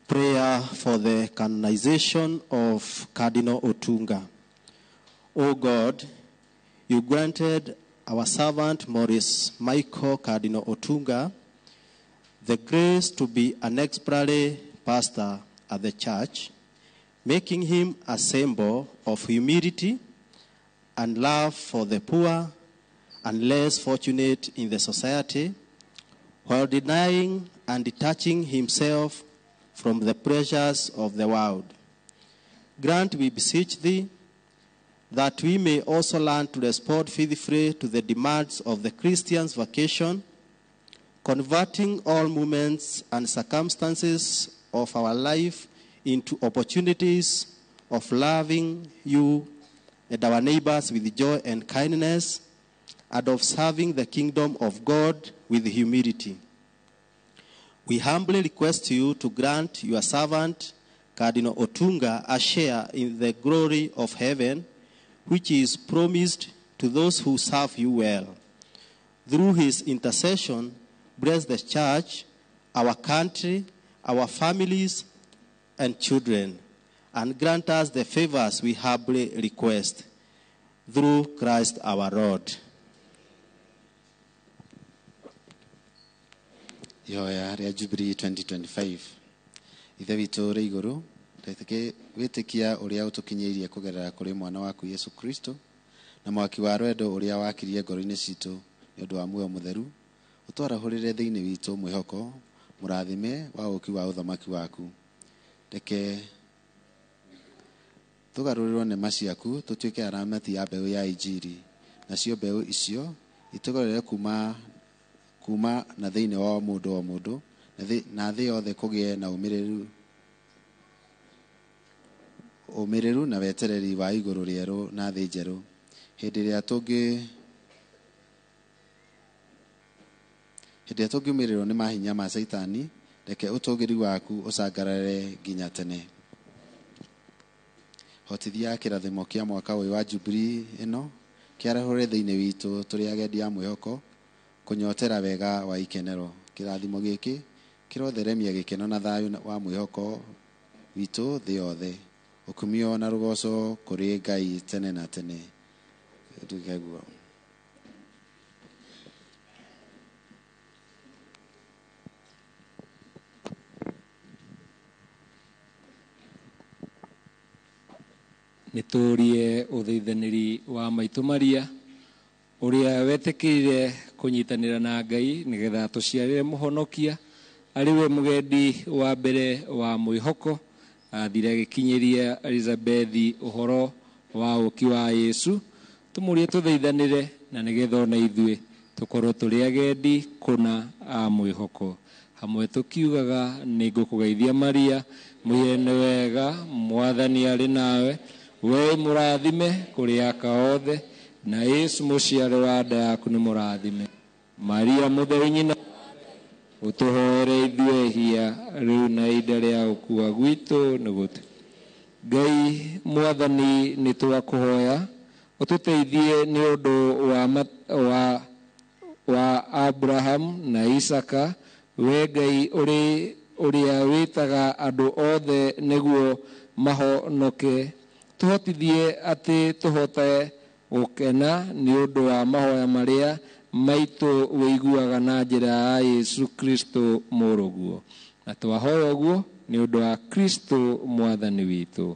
Prayer for the canonization of Cardinal Otunga. O God, you granted our servant Maurice Michael Cardinal Otunga the grace to be an exemplary pastor at the church, making him a symbol of humility and love for the poor and less fortunate in the society, while denying and detaching himself from the pleasures of the world. Grant, we beseech thee, that we may also learn to respond faithfully to the demands of the Christian's vocation, converting all moments and circumstances of our life into opportunities of loving you and our neighbors with joy and kindness, and of serving the kingdom of God with humility. We humbly request you to grant your servant, Cardinal Otunga, a share in the glory of heaven, which is promised to those who serve you well. Through his intercession, bless the church, our country, our families, and children, and grant us the favors we humbly request. Through Christ our Lord. Ihoya rĩa Jubilee 2025 ithe witũ rĩ igũrũ wĩtĩkia ũrĩa ũtũkinyĩirie kũgerera kũrĩ mwana waku Yesu Kristo na mwaki wa rwendo ũrĩa wakirie ngoro-inĩ citũ nĩ ũndũ wa muoyo mũtheru ũtwarahũrĩre thĩinĩ witũ mwĩhoko mũrathime wa ũki wa ũthamaki waku. Reke tũgarũrĩrwo nĩma ciaku tũtuĩke aramati ya mbeũ ya injiri nacio mbeũ icio itũgarũrĩre kuma na thĩinĩ wa mũndũ o mũndũ na thĩ yothe kũgĩe na ũmĩrĩru na wetereri wa igũrũ rĩerũ na thĩ njerũ hĩndĩ ĩrĩa tũngiũmĩrĩrwo nĩ mahinya ma Saitani. Reke ũtũgĩri waku ũcangarare nginya tene. Hotithia kĩrathimo kĩa mwaka ũyũ wa Jubilee ĩno kĩarahũre thĩinĩ witũ tũrĩ agendi a mwĩhoko kũnyotera wega wa ikenero. Kĩrathimo gĩkĩ kĩrotheremia gĩkeno na thayũ wa mwĩhoko witũ thĩ yothe ũkumio na rũgoco kũrĩ Ngai tene na tene. Tũkĩgua nĩtũrie ũthaithanĩri wa maitũ Maria ũrĩa wetĩkĩrire kũnyitanĩra na Ngai nĩgetha tũciarĩre mũhonokia arĩ we mũgendi wa mbere wa mwĩhoko athire agĩkinyĩria Elizabeth ũhoro wa ũki wa Yesu. Tũmũrie tũthaithanĩre na nĩgetha ona ithuĩ tũkorwo tũrĩ agendi kũna a mwĩhoko. Hamwe tũkiugaga nĩ ngũkũgeithia Maria mwĩhene wega Mwathani arĩ nawe we mũrathime kũrĩ aka othe na Yesu mũciarĩ wa nda yaku nĩ mũrathime. Maria mũtheru nyina ũtũhoere ithuĩ ehia rĩu na ihinda rĩa gũkua gwitũ nĩ gũtũ. Ngai Mwathani nĩtwakũhoya ũtũteithie nĩ ũndũ wa Abraham na Isaka we Ngai ũrĩa wĩtaga andũ othe nĩguo mahonoke. Tũhotithie atĩ tũhote gũkena nĩ ũndũ wa mahoya marĩa maitũ wĩiguaga na njĩra ya Yesu Kristo mũrũguo. Na twahoya ũguo nĩ ũndũ wa Kristo mwathani witũ.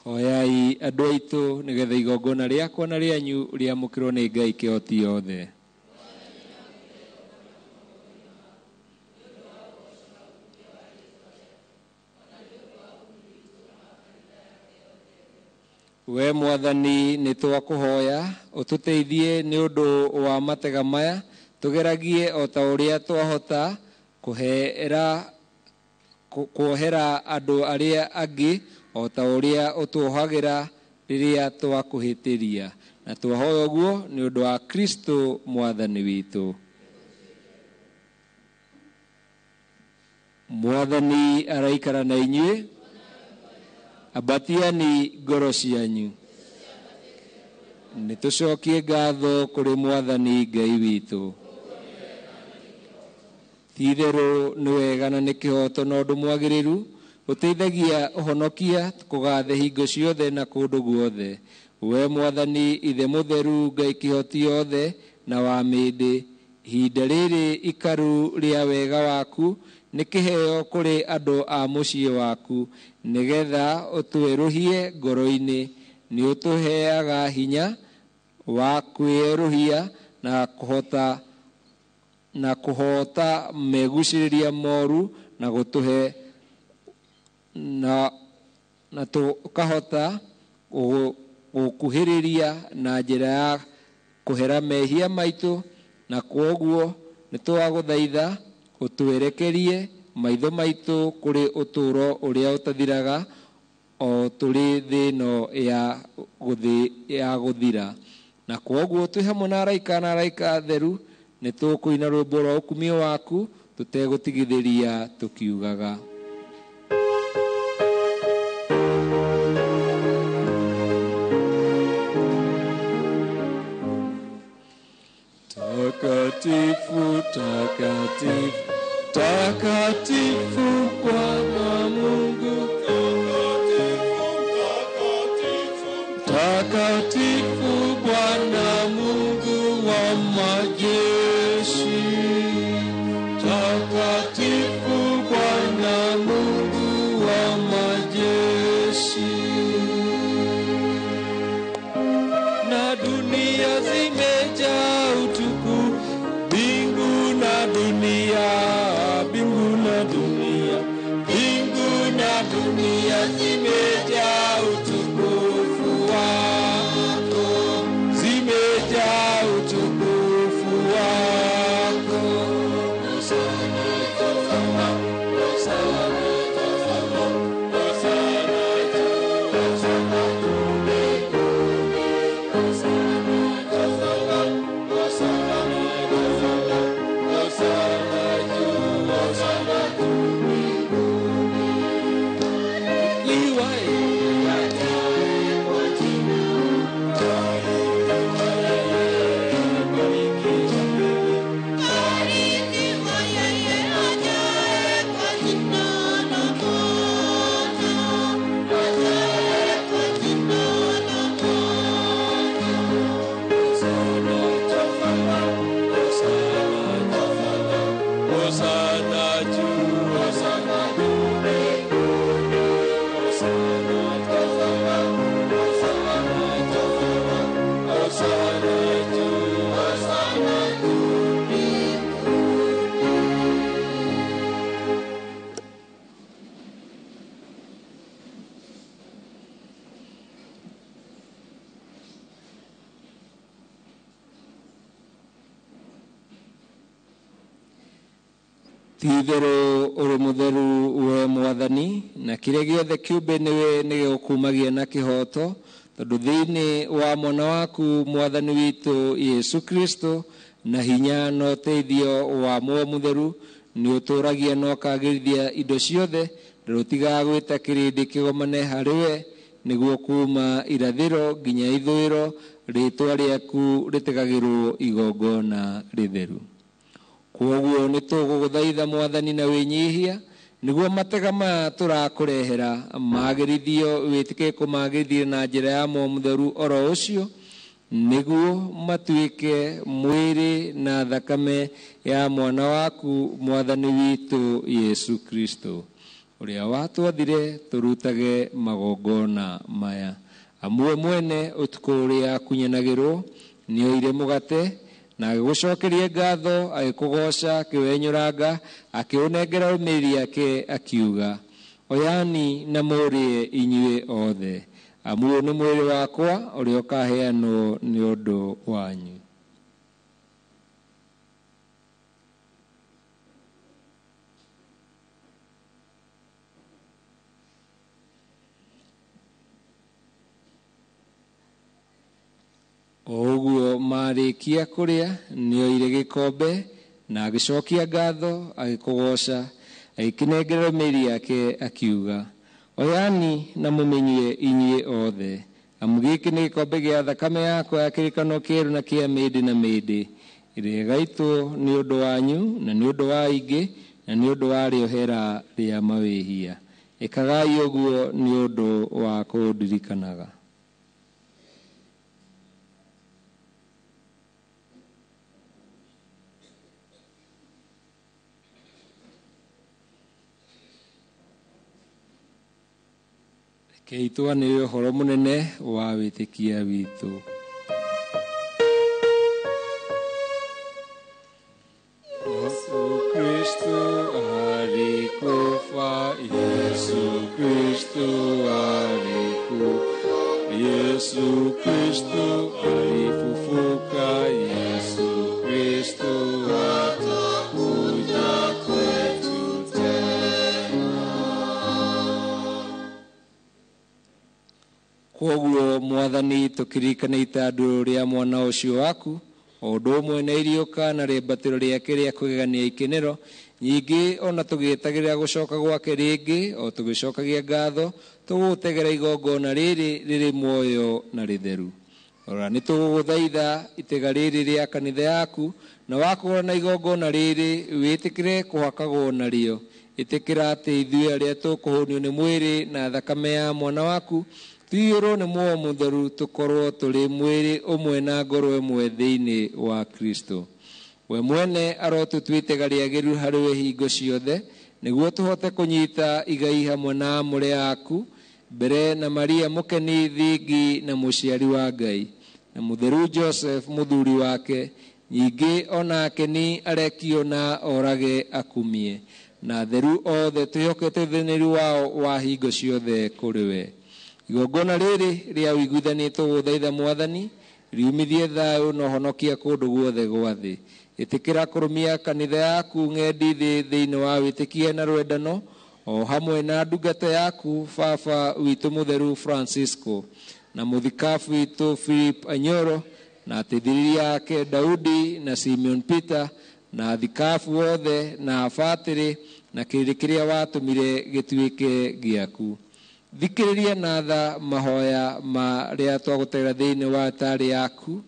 hoyai andũ aitũ nĩgetha igongona rĩakwa na rĩanyu rĩamũkĩrwo nĩ Ngai kĩhoti yothe. We Mwathani nĩ twakũhoya ũtũteithie nĩ ũndũ wa matega maya, tũgeragie o ta ũrĩa twahota kuohera andũ arĩa angĩ o ta ũrĩa ũtuohagĩra rĩrĩa twakũhĩtĩria, na twahoya ũguo nĩ ũndũ wa Kristo Mwathani witũ. Mwathani araikara na inyuĩ, ambatiani ngoro cianyu. Nĩ tũcokie ngatho kũrĩ Mwathani Ngai witũ. Ti-itherũ nĩ wega na nĩ kĩhoto na ũndũ mwagĩrĩru, ũteithagia ũhonokia kũgathe hingo ciothe na kũndũ guothe. We Mwathani Ithe mũtheru, Ngai kĩhoti yothe na wa mĩndĩ, ihinda rĩrĩ ikaru rĩa wega waku nĩ kĩheo kũrĩ andũ a mũciĩ waku, nĩgetha ũtwerũhie ngoro-inĩ. Nĩ ũtũheaga hinya wa kwĩerũhia na kũhota megucĩrĩria moru na gũtũhe na tũkahota gũkuhĩrĩria na njĩra ya kũhera mehia maitũ, na kwoguo nĩ twagũthaitha ũtwerekerie maitho maitũ kũrĩ ũtũũro ũrĩa ũtathiraga o tũrĩ thĩ ĩno ya gũthira. Na kwoguo twĩ hamwe na araika theru nĩ tũkũina rwĩmbo rwa ũkumio waku tũtegũtigithĩria tũkiugaga: Takatifu, takatifu, takatifu Bwana Mungu, takatifu Bwana Mungu wa majeshi, takatifu Bwana Mungu wa majeshi. Na dunia zimejaa utukufu, mbingu na dunia, mbingu na dunia, mbingu na dunia zimejaa utukufu wako, zimejaa utukufu wako. Hosana, Hosana, Hosana, Hosana, Hosana, mbinguni. Hosana, Hosana, Hosana, Hosana, Hosana juu, Hosana juu mbinguni. Liwae ajaye kwa jina, barikiwa yeye ajaye kwa jina la Bwana, ajaye kwa jina la Bwana. Hosana, Hosana, Hosana, Hosana juu, Hosana juu mbinguni. Hosana, Hosana, Hosana, Hosana juu, Hosana juu mbinguni. Ti-itherũ ũrĩ mũtheru we Mwathani, na kĩrĩa gĩothe kĩũmbe nĩwe nĩgĩgũkumagia na kĩhoto, tondũ thĩinĩ wa mwana waku Mwathani witũ Yesu Kristo na hinya na ũteithio wa Muoyo Mũtheru nĩ ũtũũragia na ũkagĩrithia indo ciothe, na rũtigaga gwĩta kĩrĩndĩ kĩgomane harĩ we, nĩguo kuma irathĩro nginya ithũĩro rĩĩtwa rĩaku rĩtegagĩrwo igongona rĩtheru. Kwoguo nĩ tũgũgũthaitha Mwathani na wĩnyihia, nĩguo matega maya tũrakũrehera magĩrithio, wĩtĩke kũmagĩrithia na njĩra ya Muoyo Mũtheru oro ũcio, nĩguo matuĩke mwĩrĩ na thakame ya mwana waku Mwathani witũ Yesu Kristo. uria watwathire turutage magongona maya. Amwe mwene utuko uria kunyanagirwo nioire mugate na agigucokeria ngatho agikugoca kiwenyuranga akiunengera umiri yake akiuga, oyani na murie inyue othe, amuo ni mwiri wakwa uria ukaheanwo ni undu wanyu. Oguo marikia kuria nioire gikombe na agicokia ngatho agikugoca agikinengera umiri yake akiuga, oyani na mumenyie inyue othe, amu giki ni gikombe gia thakame yakwa ya kirikano kieru na kia mindi na mindi, iria igaitwo ni undu wanyu na ni undu wa aingi na ni undu wa riohera ria mawihia. Ikagai uguo ni undu wa kundirikanaga. Keitwa ni uhoro munene wa witikia witu. Yesu Kristo alikufa, Yesu Kristo alikufa, Yesu Kristo alifufuka, Yesu Kristo atakuja kwetu tena. Koguo Mwathani tukirikanĩte andũ rĩa mwana ũcio waku, o ũndũ ũmwe na iriũka na rĩambatĩro rĩake rĩa kũgegania ikenero, nyingĩ ona tũgĩtagĩrĩra gũcoka gwake rĩngĩ, o tũgĩcokagia ngatho tũgũtegera igongona rĩrĩ rĩrĩ muoyo na rĩtheru. Ora nĩ tũgũgũthaitha itega rĩrĩ rĩa kanitha yaku, na wakũgũra na igongona rĩrĩ wĩtĩkĩre kũhakagwo narĩo. Ĩtĩkĩra atĩ ithuĩ arĩa tũkũhũnio nĩ mwĩrĩ na thakame ya mwana waku tuiyũrwo nĩ Muoyo Mũtheru, tũkorwo tũrĩ mwĩrĩ ũmwe na ngoro ĩmwe thĩinĩ wa Kristo. We mwene arotũtua itega rĩagĩrĩru harĩ we hingo ciothe, nĩguo tũhote kũnyita igai hamwe na amũre yaku mbere na Maria mũkeni thingi na mũciari wa Ngai, na mũtheru Joseph mũthuri wake, nyingĩ ona akeni arekio na orage akumie, na atheru othe twĩhokete ũtheneri wao wa hingo ciothe kũrĩ we. Igongona rĩrĩ rĩa ũiguithania tũgũthaitha Mwathani riumithie thayũ na ũhonokia kũndũ guothe gwa thĩ. Ĩtĩkĩra kũrũmia kanitha yaku ng'endi thĩ thĩinĩ wa wĩtĩkia na rwendano, o hamwe na ndungata yaku baba witũ mũtheru Francisco na mũthikabu witũ Philip Anyoro na ateithĩrĩria yake Daudi na Simeon Peter na athikabu othe na abatĩrĩ na kĩrĩndĩ kĩrĩa watũmire gĩtuĩke gĩaku. Thikĩrĩria na tha mahoya marĩa twagũtera thĩinĩ wa tarĩ yaku,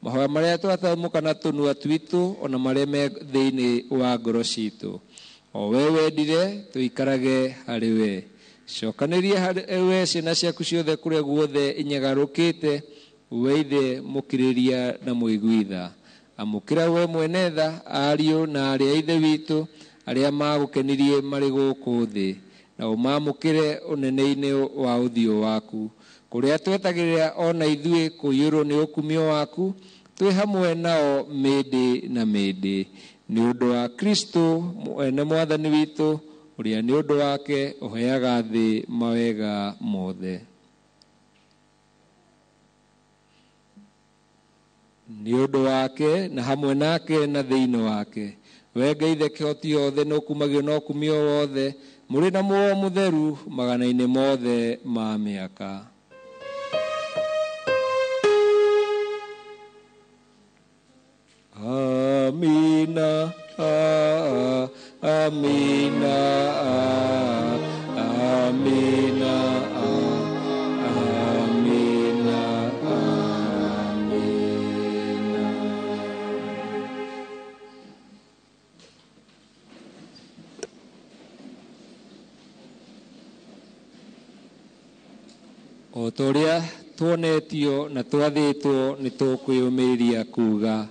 mahoya marĩa twataũmũka na tũnua twitũ ona marĩa me thĩinĩ wa ngoro citũ. O we wendire tũikarage harĩ we. Cokanĩria harĩ we ciana ciaku ciothe kũrĩa guothe inyagarũkĩte, we ithe mũkirĩria na mũiguitha. Amũkĩra we mwene tha ariũ na arĩa ithe witũ arĩa magũkenirie marĩ gũkũ thĩ, na ũmamũkĩre ũnene-inĩ wa ũthiũ waku, kũrĩa twetagĩrĩra ona ithuĩ kũiyũrwo nĩ ũkumio waku, twĩ hamwe nao mĩndĩ na mĩndĩ, nĩ ũndũ wa Kristo mwene Mwathani witũ, ũrĩa nĩ ũndũ wake ũheaga thĩ mawega mothe. Nĩ ũndũ wake na hamwe nake na thĩinĩ wake, we Ngai ithe kĩhoti yothe na ũkumagio na ũkumio wothe, mũrĩ na Muoyo Mũtheru magana-inĩ mothe ma mĩaka. Amina, amina, amina, amina, amina. O ta ũrĩa tuonetio na twathĩtwo nĩ tũkwĩyũmĩrĩria kuuga,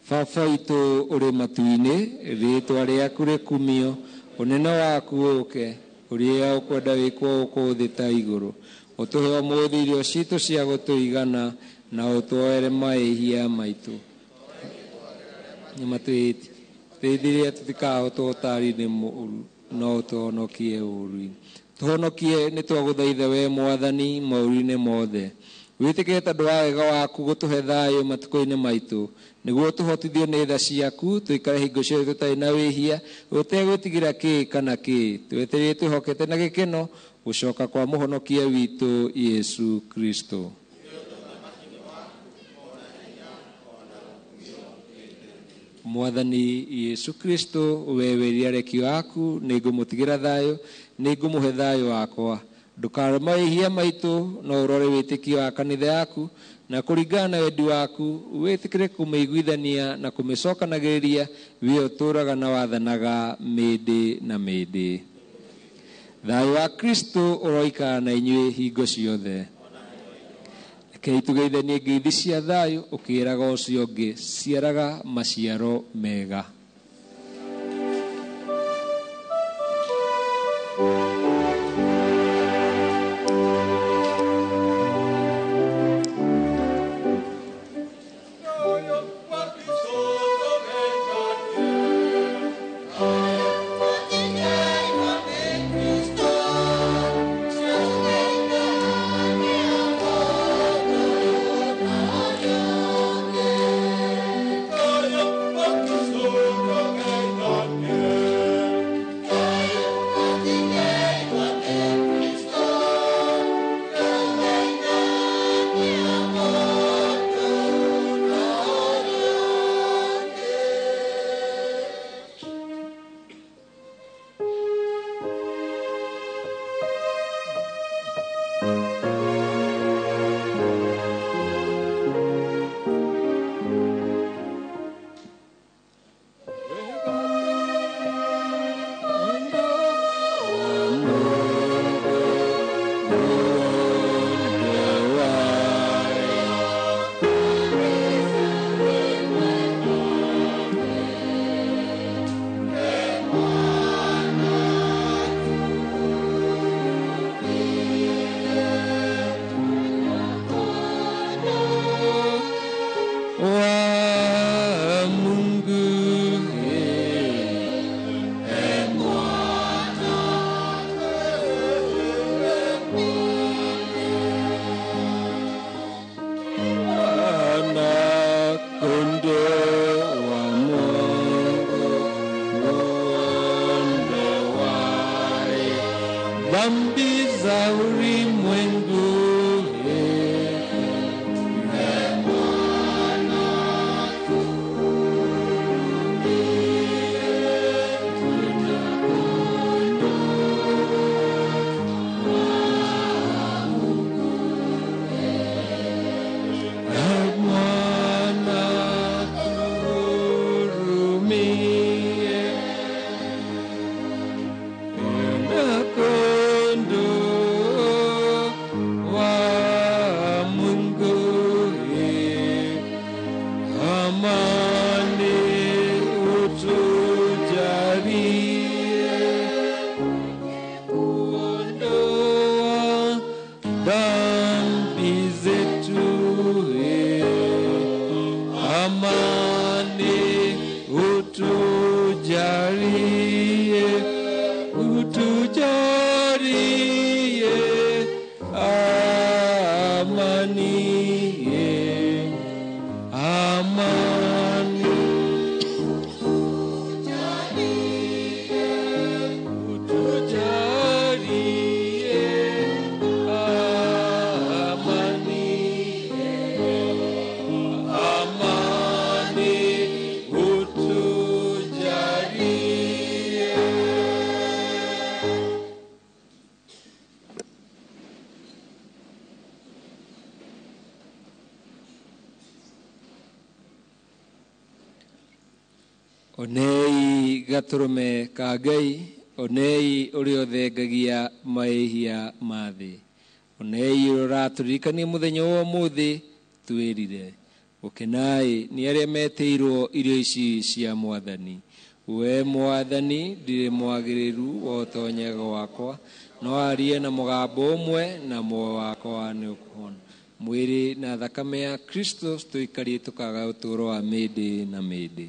Baba witũ ũrĩ matu-inĩ, rĩĩtwa rĩaku rĩkumio, ũnene waku ũũke, uria ukwenda wikwo uku thi ta iguru. Utuhe umuthi irio citu cia gutuigana na utuoere maihia maitu. Nyamatuiti teithirie tutikahotwo ũtari-inĩ mũũru no ũtũhonokie ũũru-inĩ. Tũhonokie nĩ twagũthaitha we Mwathani maũru-inĩ mothe. Wĩtĩkĩre tondũ wa wega waku gũtũhe thayũ matukũ-inĩ maitũ, nĩguo tũhotithio nĩ tha ciaku tũikare hingo ciothe tũtarĩ na wĩhia, gũtegwĩtigĩra kĩ kana kĩ, twetereire twĩhokete na gĩkeno gũcoka kwa mũhonokia witũ Yesu Kristo. Mwathani Yesu Kristo, we wĩrire rekio aku nĩngũmũtigĩra thayũ, nĩngũmũhe thayũ wakwa. Ndũkarore maihia maitũ no ũrore wĩtĩkio wa kanitha yaku, na kũringana na wendi waku wĩtĩkĩre kũmĩiguithania na kũmĩcokanagĩrĩria we ũtũũraga na wathanaga mĩndĩ na mĩndĩ. Thayũ wa Kristo ũroikara na inyuĩ hingo ciothe. Rekei tũgeithanie ngeithi cia thayũ ũkĩĩraga ũcio ũngĩ ciaraga maciaro mega. Onei gaturume ka Ngai, onei ũrĩa ũthengagia maihia ma thĩ. Onei ũratũririkania mũthenya wa ũmũthĩ twĩrire. Gũkenai nĩ arĩa metĩirwo irio ici cia Mwathani. we mwathani ndirĩ mwagĩrĩru wa ũtonyego wakwa, no arie na mũgambo ũmwe na muoyo wakwa nĩ ũkũhona. Mwĩrĩ na thakame ya Kristo tũikarie tũkaga ũtũũro wa mĩndĩ na mĩndĩ.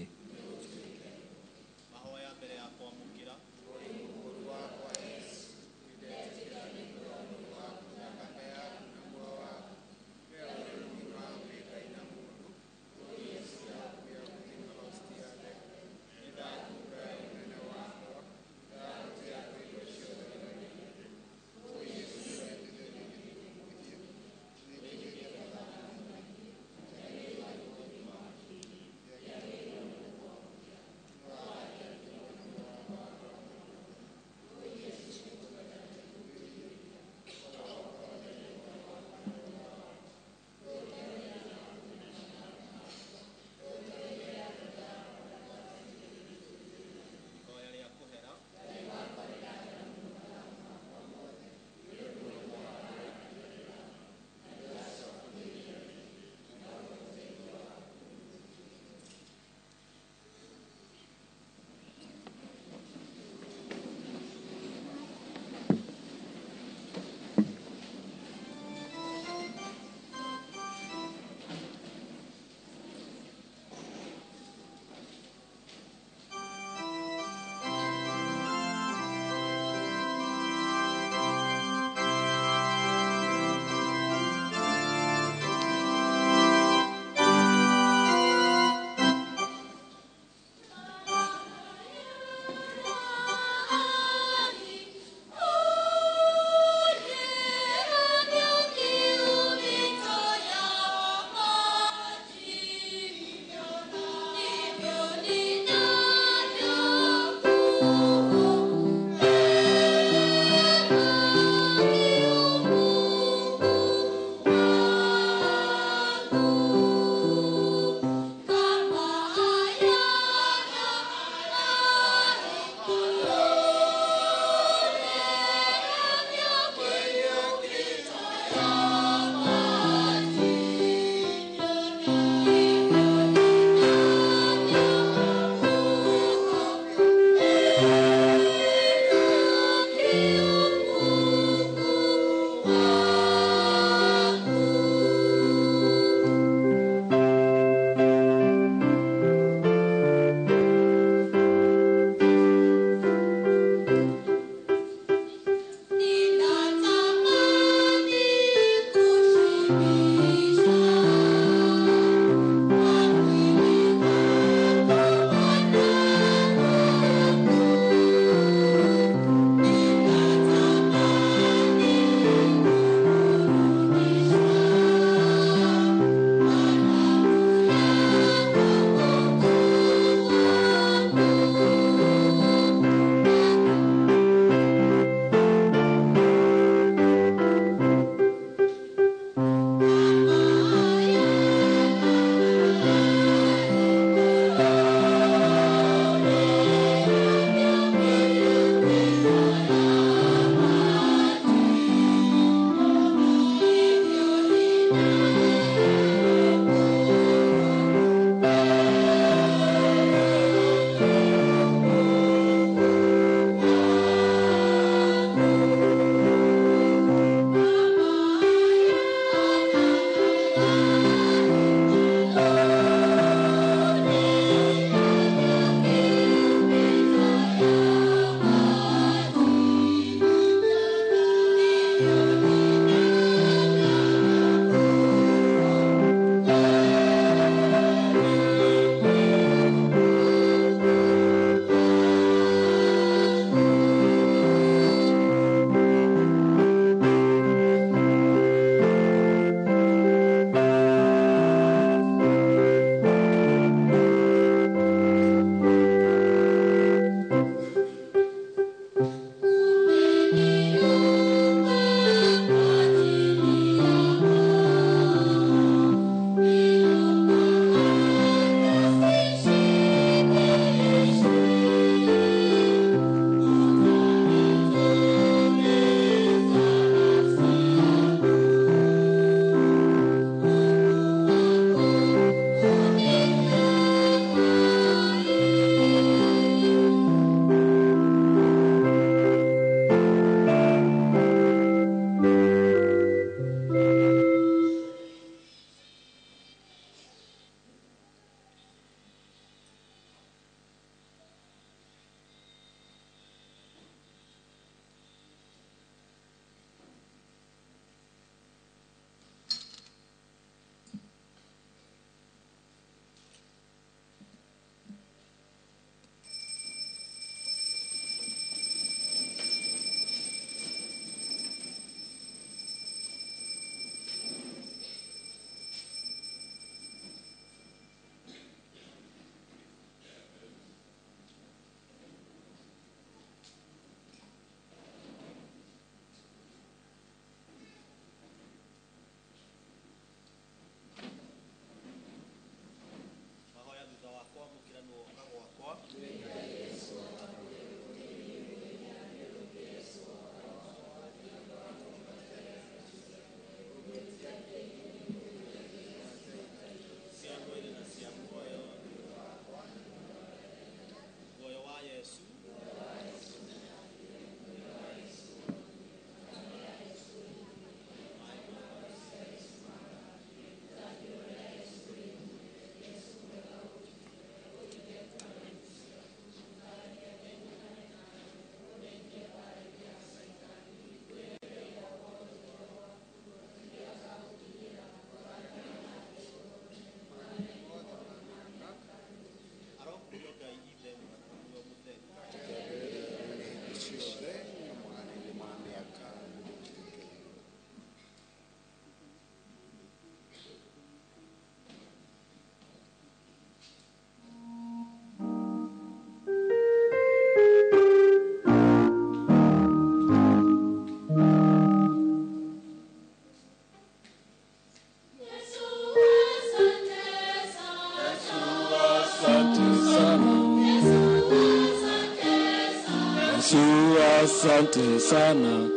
asante sana.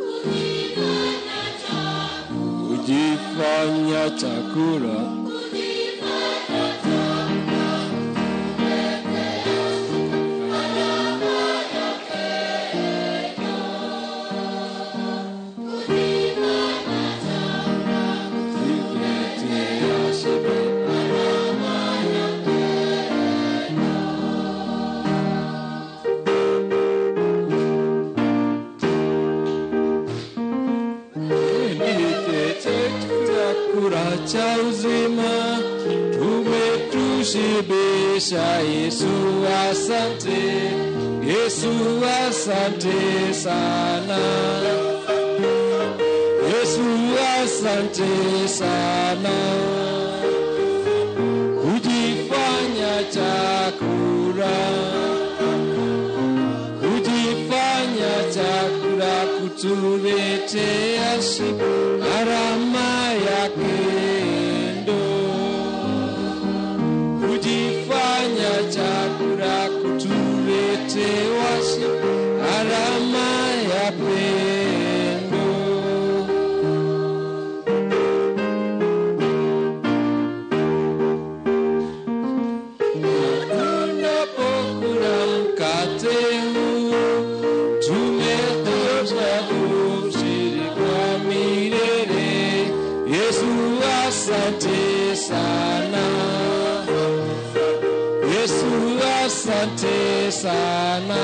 Kujifanya chakula. Cha uzima tumetushibisha. Yesu asante, Yesu asante sana. Yesu asante sana. Kujifanya chakula, kujifanya chakula, kutuletea siku gharama yake. Kujifanya chakula, kutuletea siku gharama ya pendo. Tunapokula mkate huu, tumetoka ushirika wa milele. Yesu asante sana. Yesu asante sana.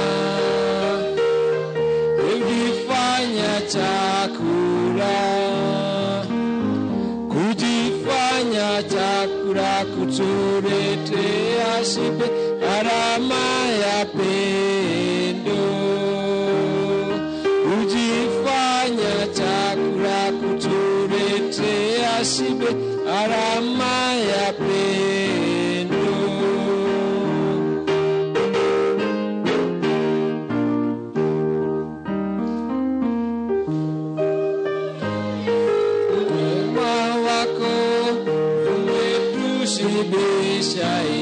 Kujifanya chakula, kujifanya chakula, kutuletea shibe gharama ya pendo. Kujifanya chakula, kutuletea shibe gharama ya pendo.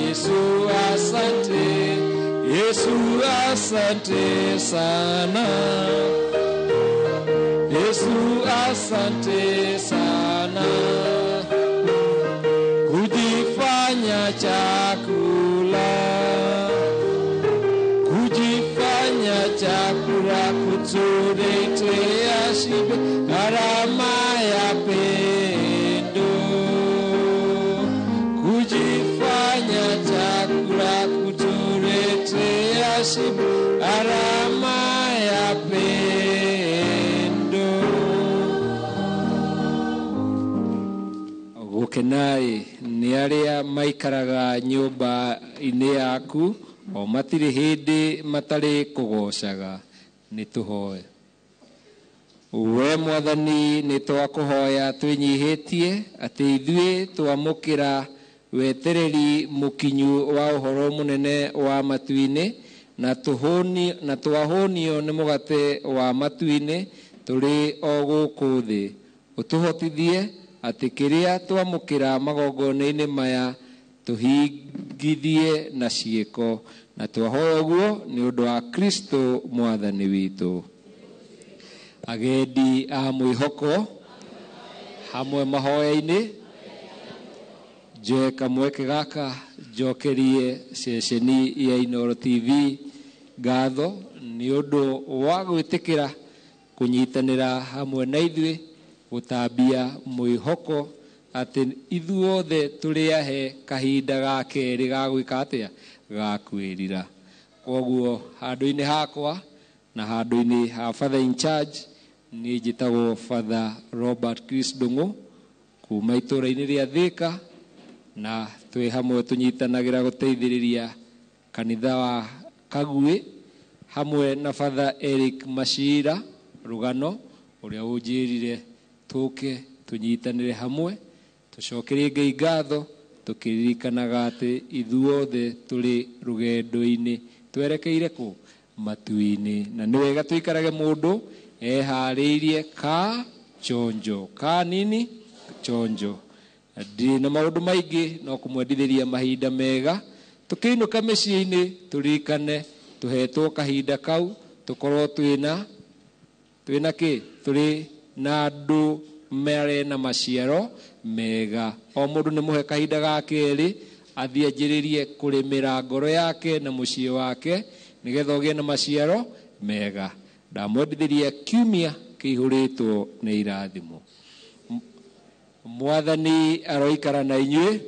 Yesu asante, Yesu asante sana. Yesu asante sana. Kujifanya chakula, kujifanya chakula, kutuletea shibe gharama ya pendo. Kujifanya chakula, kutuletea shibe gharama ya pendo. Gukenai ni aria maikaraga nyumba ine yaku o matiri hindi matari kugocaga. Ni tuhoe. We Mwathani ni twakuhoya twinyihitie ati ithuĩ twamũkĩra wetereri mukinyu wa uhoro munene wa matuine na twahonio ni mugate wa matuine turi o guku thi. Utuhotithie ati kiria twamũkĩra magongona-inĩ maya tuhingithie na ciĩko, na twahoya ũguo ni ũndũ wa Kristo Mwathani witũ. Agendi a mwĩhoko hamwe mahoya-inĩ, njoe kamweke gaka njokerie ceceni ya Inooro TV ngatho ni ũndũ wa gwĩtĩkĩra kũnyitanĩra hamwe na ithuĩ gũtambia mwĩhoko atĩ ithuothe tũrĩ ahe kahinda ga kerĩ ga gwĩka atĩa, ga kwĩrira. Koguo handũ-inĩ hakwa na handũ-inĩ ha Father in charge ni njĩtagwo Father Robert Chris Ndung'u kuma itũra-inĩ rĩa Thika, na twĩ hamwe tũnyitanagĩra gũteithĩrĩria kanitha wa Kagui hamwe na Father Eric Mashira Rugano ũrĩa ũnjĩrire tũke tũnyitanĩre hamwe tũcokerie Ngai ngatho tũkĩririkanaga atĩ ithuothe tũrĩ rũgendo-inĩ twerekeire kũ, matu-inĩ, na nĩ wega tũikarage mũndũ eharĩirie ka chonjo, ka nini chonjo. Ndĩ na maũndũ maingĩ no kũmwendithĩria mahinda mega, tũkĩinũka mĩciĩ-inĩ tũririkane tũhetwo kahinda kau tũkorwo twĩna twina ki turi na andu mere na maciaro mega. O mundu ni muhe kahinda gake ri athie anjiririe kurimira ngoro yake na mucie wake nigetha ugie na maciaro mega. Ndamwendithirie kiumia kihuritwo ni irathimo. Mwathani aroikara na inyue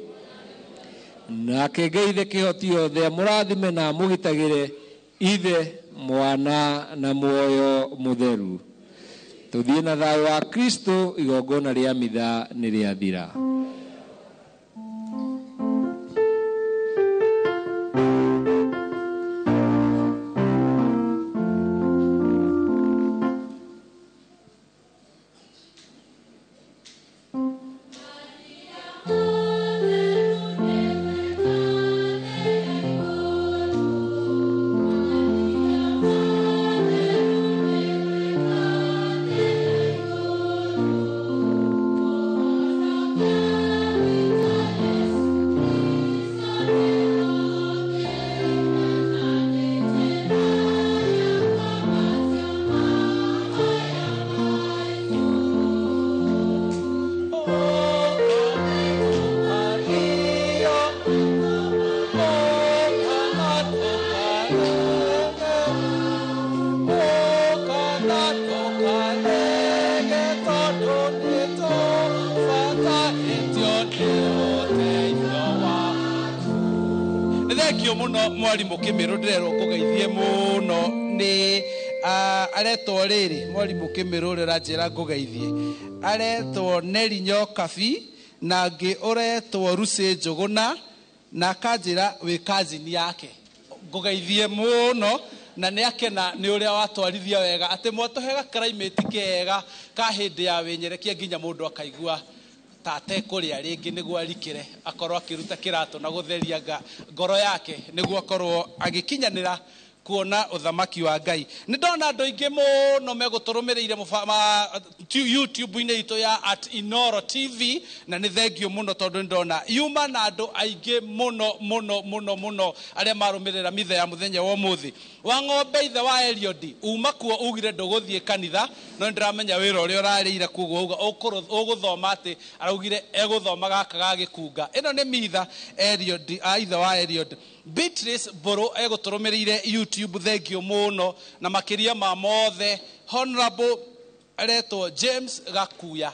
nake Ngai ithe kihoti othe amurathime na amugitagire ithe mwana na muoyo mutheru. Tuthie na thayo wa Kristo. Igongona ria mitha ni riathira. Mwalimu Kimiro ndirero kugeithie muno ni aretwo riri mwalimu Kimiro riranjira kugeithie aretwo Nerinyo Kabi na ngi uretwo Rusi Njuguna na kanjira wi kazini yake kugeithie muno na ni akena ni uria watwarithia wega ati mwatohega climate kega ka hindi ya winyerekia nginya mundu akaigua tate kuria ringi niguo arikire akorwo akiruta kirato na gutheria ngoro yake niguo akorwo agikinyanira kuona uthamaki wa Ngai. Ni ndona andu ingi muno meguturumirire YouTube-ini itu ya @Inoro TV na ni thengio muno tondu ndona yuma na andu aingi muno aria marumirira mithe ya muthenya wa muthi wa ng'ombe ithe wa Eliod uma kuo ugire nduguthie kanitha no ndiramenya wira uria urarire kugo uguthoma ati araugire eguthoma gaka gagikunga. Ino ni mitha Eliod ithe wa Eliod. Beatrice Boro eguturumirire YouTube thengio muno na makiria ma mothe. Honorable aretwo James Gakuya